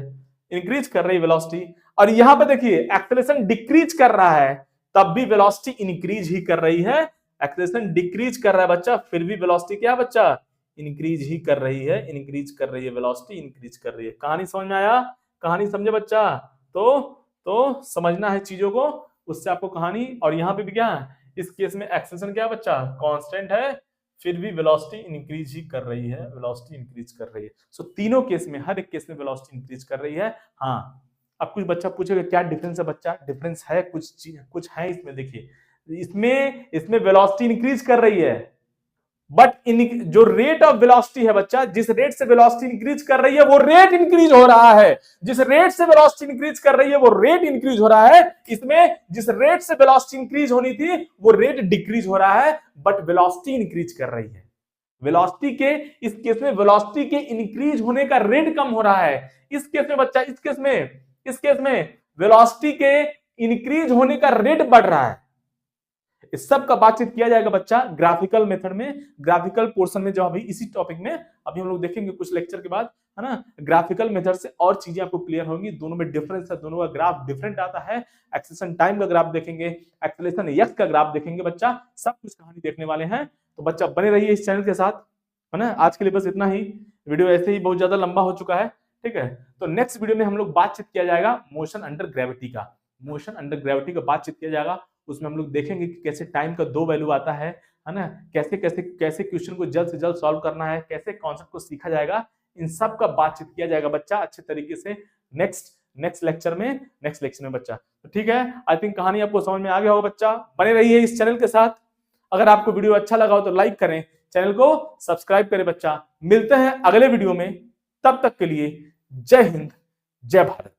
इंक्रीज कर रही है वेलोसिटी। और यहां पे देखिए एक्सेलरेशन डिक्रीज कर रहा है तब भी वेलोसिटी इंक्रीज ही कर रही है, एक्सेलरेशन डिक्रीज कर रहा है बच्चा फिर भी वेलोसिटी क्या है बच्चा इंक्रीज ही कर रही है, इंक्रीज कर रही है, वेलोसिटी इंक्रीज कर रही है। कहानी समझ में आया, कहानी समझे बच्चा, तो समझना है चीजों को, उससे आपको कहानी। और यहाँ पे भी क्या है इस केस में एक्सेलरेशन क्या है बच्चा कांस्टेंट है, फिर भी वेलोसिटी इंक्रीज ही कर रही है, वेलोसिटी इंक्रीज कर रही है। सो तीनों केस में हर एक केस में वेलोसिटी इंक्रीज कर रही है। हाँ अब कुछ बच्चा पूछेगा क्या डिफरेंस है बच्चा, डिफरेंस है कुछ है इसमें, देखिए इसमें वेलोसिटी इंक्रीज कर रही है, बट जो रेट ऑफ वेलोसिटी है बच्चा, जिस रेट से वेलोसिटी इंक्रीज कर रही है वो रेट इंक्रीज हो रहा है, जिस रेट से वेलोसिटी इंक्रीज कर रही है वो रेट इंक्रीज हो रहा है। इसमें जिस रेट से वेलोसिटी इंक्रीज होनी थी वो रेट डिक्रीज हो रहा है, बट वेलोसिटी इंक्रीज कर रही है। वेलोसिटी के इस केस में वेलोसिटी के इंक्रीज होने का रेट कम हो रहा है, इस केस में बच्चा इस केस में वेलोसिटी के इंक्रीज होने का रेट बढ़ रहा है। इस सब का बातचीत किया जाएगा बच्चा ग्राफिकल मेथड में, ग्राफिकल पोर्शन में, जो अभी इसी टॉपिक में अभी हम लोग देखेंगे कुछ लेक्चर के बाद, है ना। ग्राफिकल मेथड से और चीजें आपको क्लियर होंगी, दोनों में डिफरेंस है, दोनों का ग्राफ डिफरेंट आता है। एक्सेलरेशन टाइम का ग्राफ देखेंगे, एक्सेलरेशन एक्स का ग्राफ देखेंगे बच्चा, सब कुछ कहानी देखने वाले हैं। तो बच्चा बने रहिए इस चैनल के साथ, है ना। आज के लिए बस इतना ही, वीडियो ऐसे ही बहुत ज्यादा लंबा हो चुका है, ठीक है। तो नेक्स्ट वीडियो में हम लोग बातचीत किया जाएगा मोशन अंडर ग्रेविटी का, मोशन अंडर ग्रेविटी का बातचीत किया जाएगा। उसमें हम लोग देखेंगे कि कैसे टाइम का 2 वैल्यू आता है ना, कैसे क्वेश्चन को जल्द से जल्द सॉल्व करना है, कैसे कॉन्सेप्ट को सीखा जाएगा, इन सब का बातचीत किया जाएगा बच्चा अच्छे तरीके से नेक्स्ट लेक्चर में बच्चा। तो ठीक है, आई थिंक कहानी आपको समझ में आ गया होगा बच्चा। बने रहिए इस चैनल के साथ, अगर आपको वीडियो अच्छा लगा हो तो लाइक करें, चैनल को सब्सक्राइब करें बच्चा। मिलते हैं अगले वीडियो में, तब तक के लिए जय हिंद जय भारत।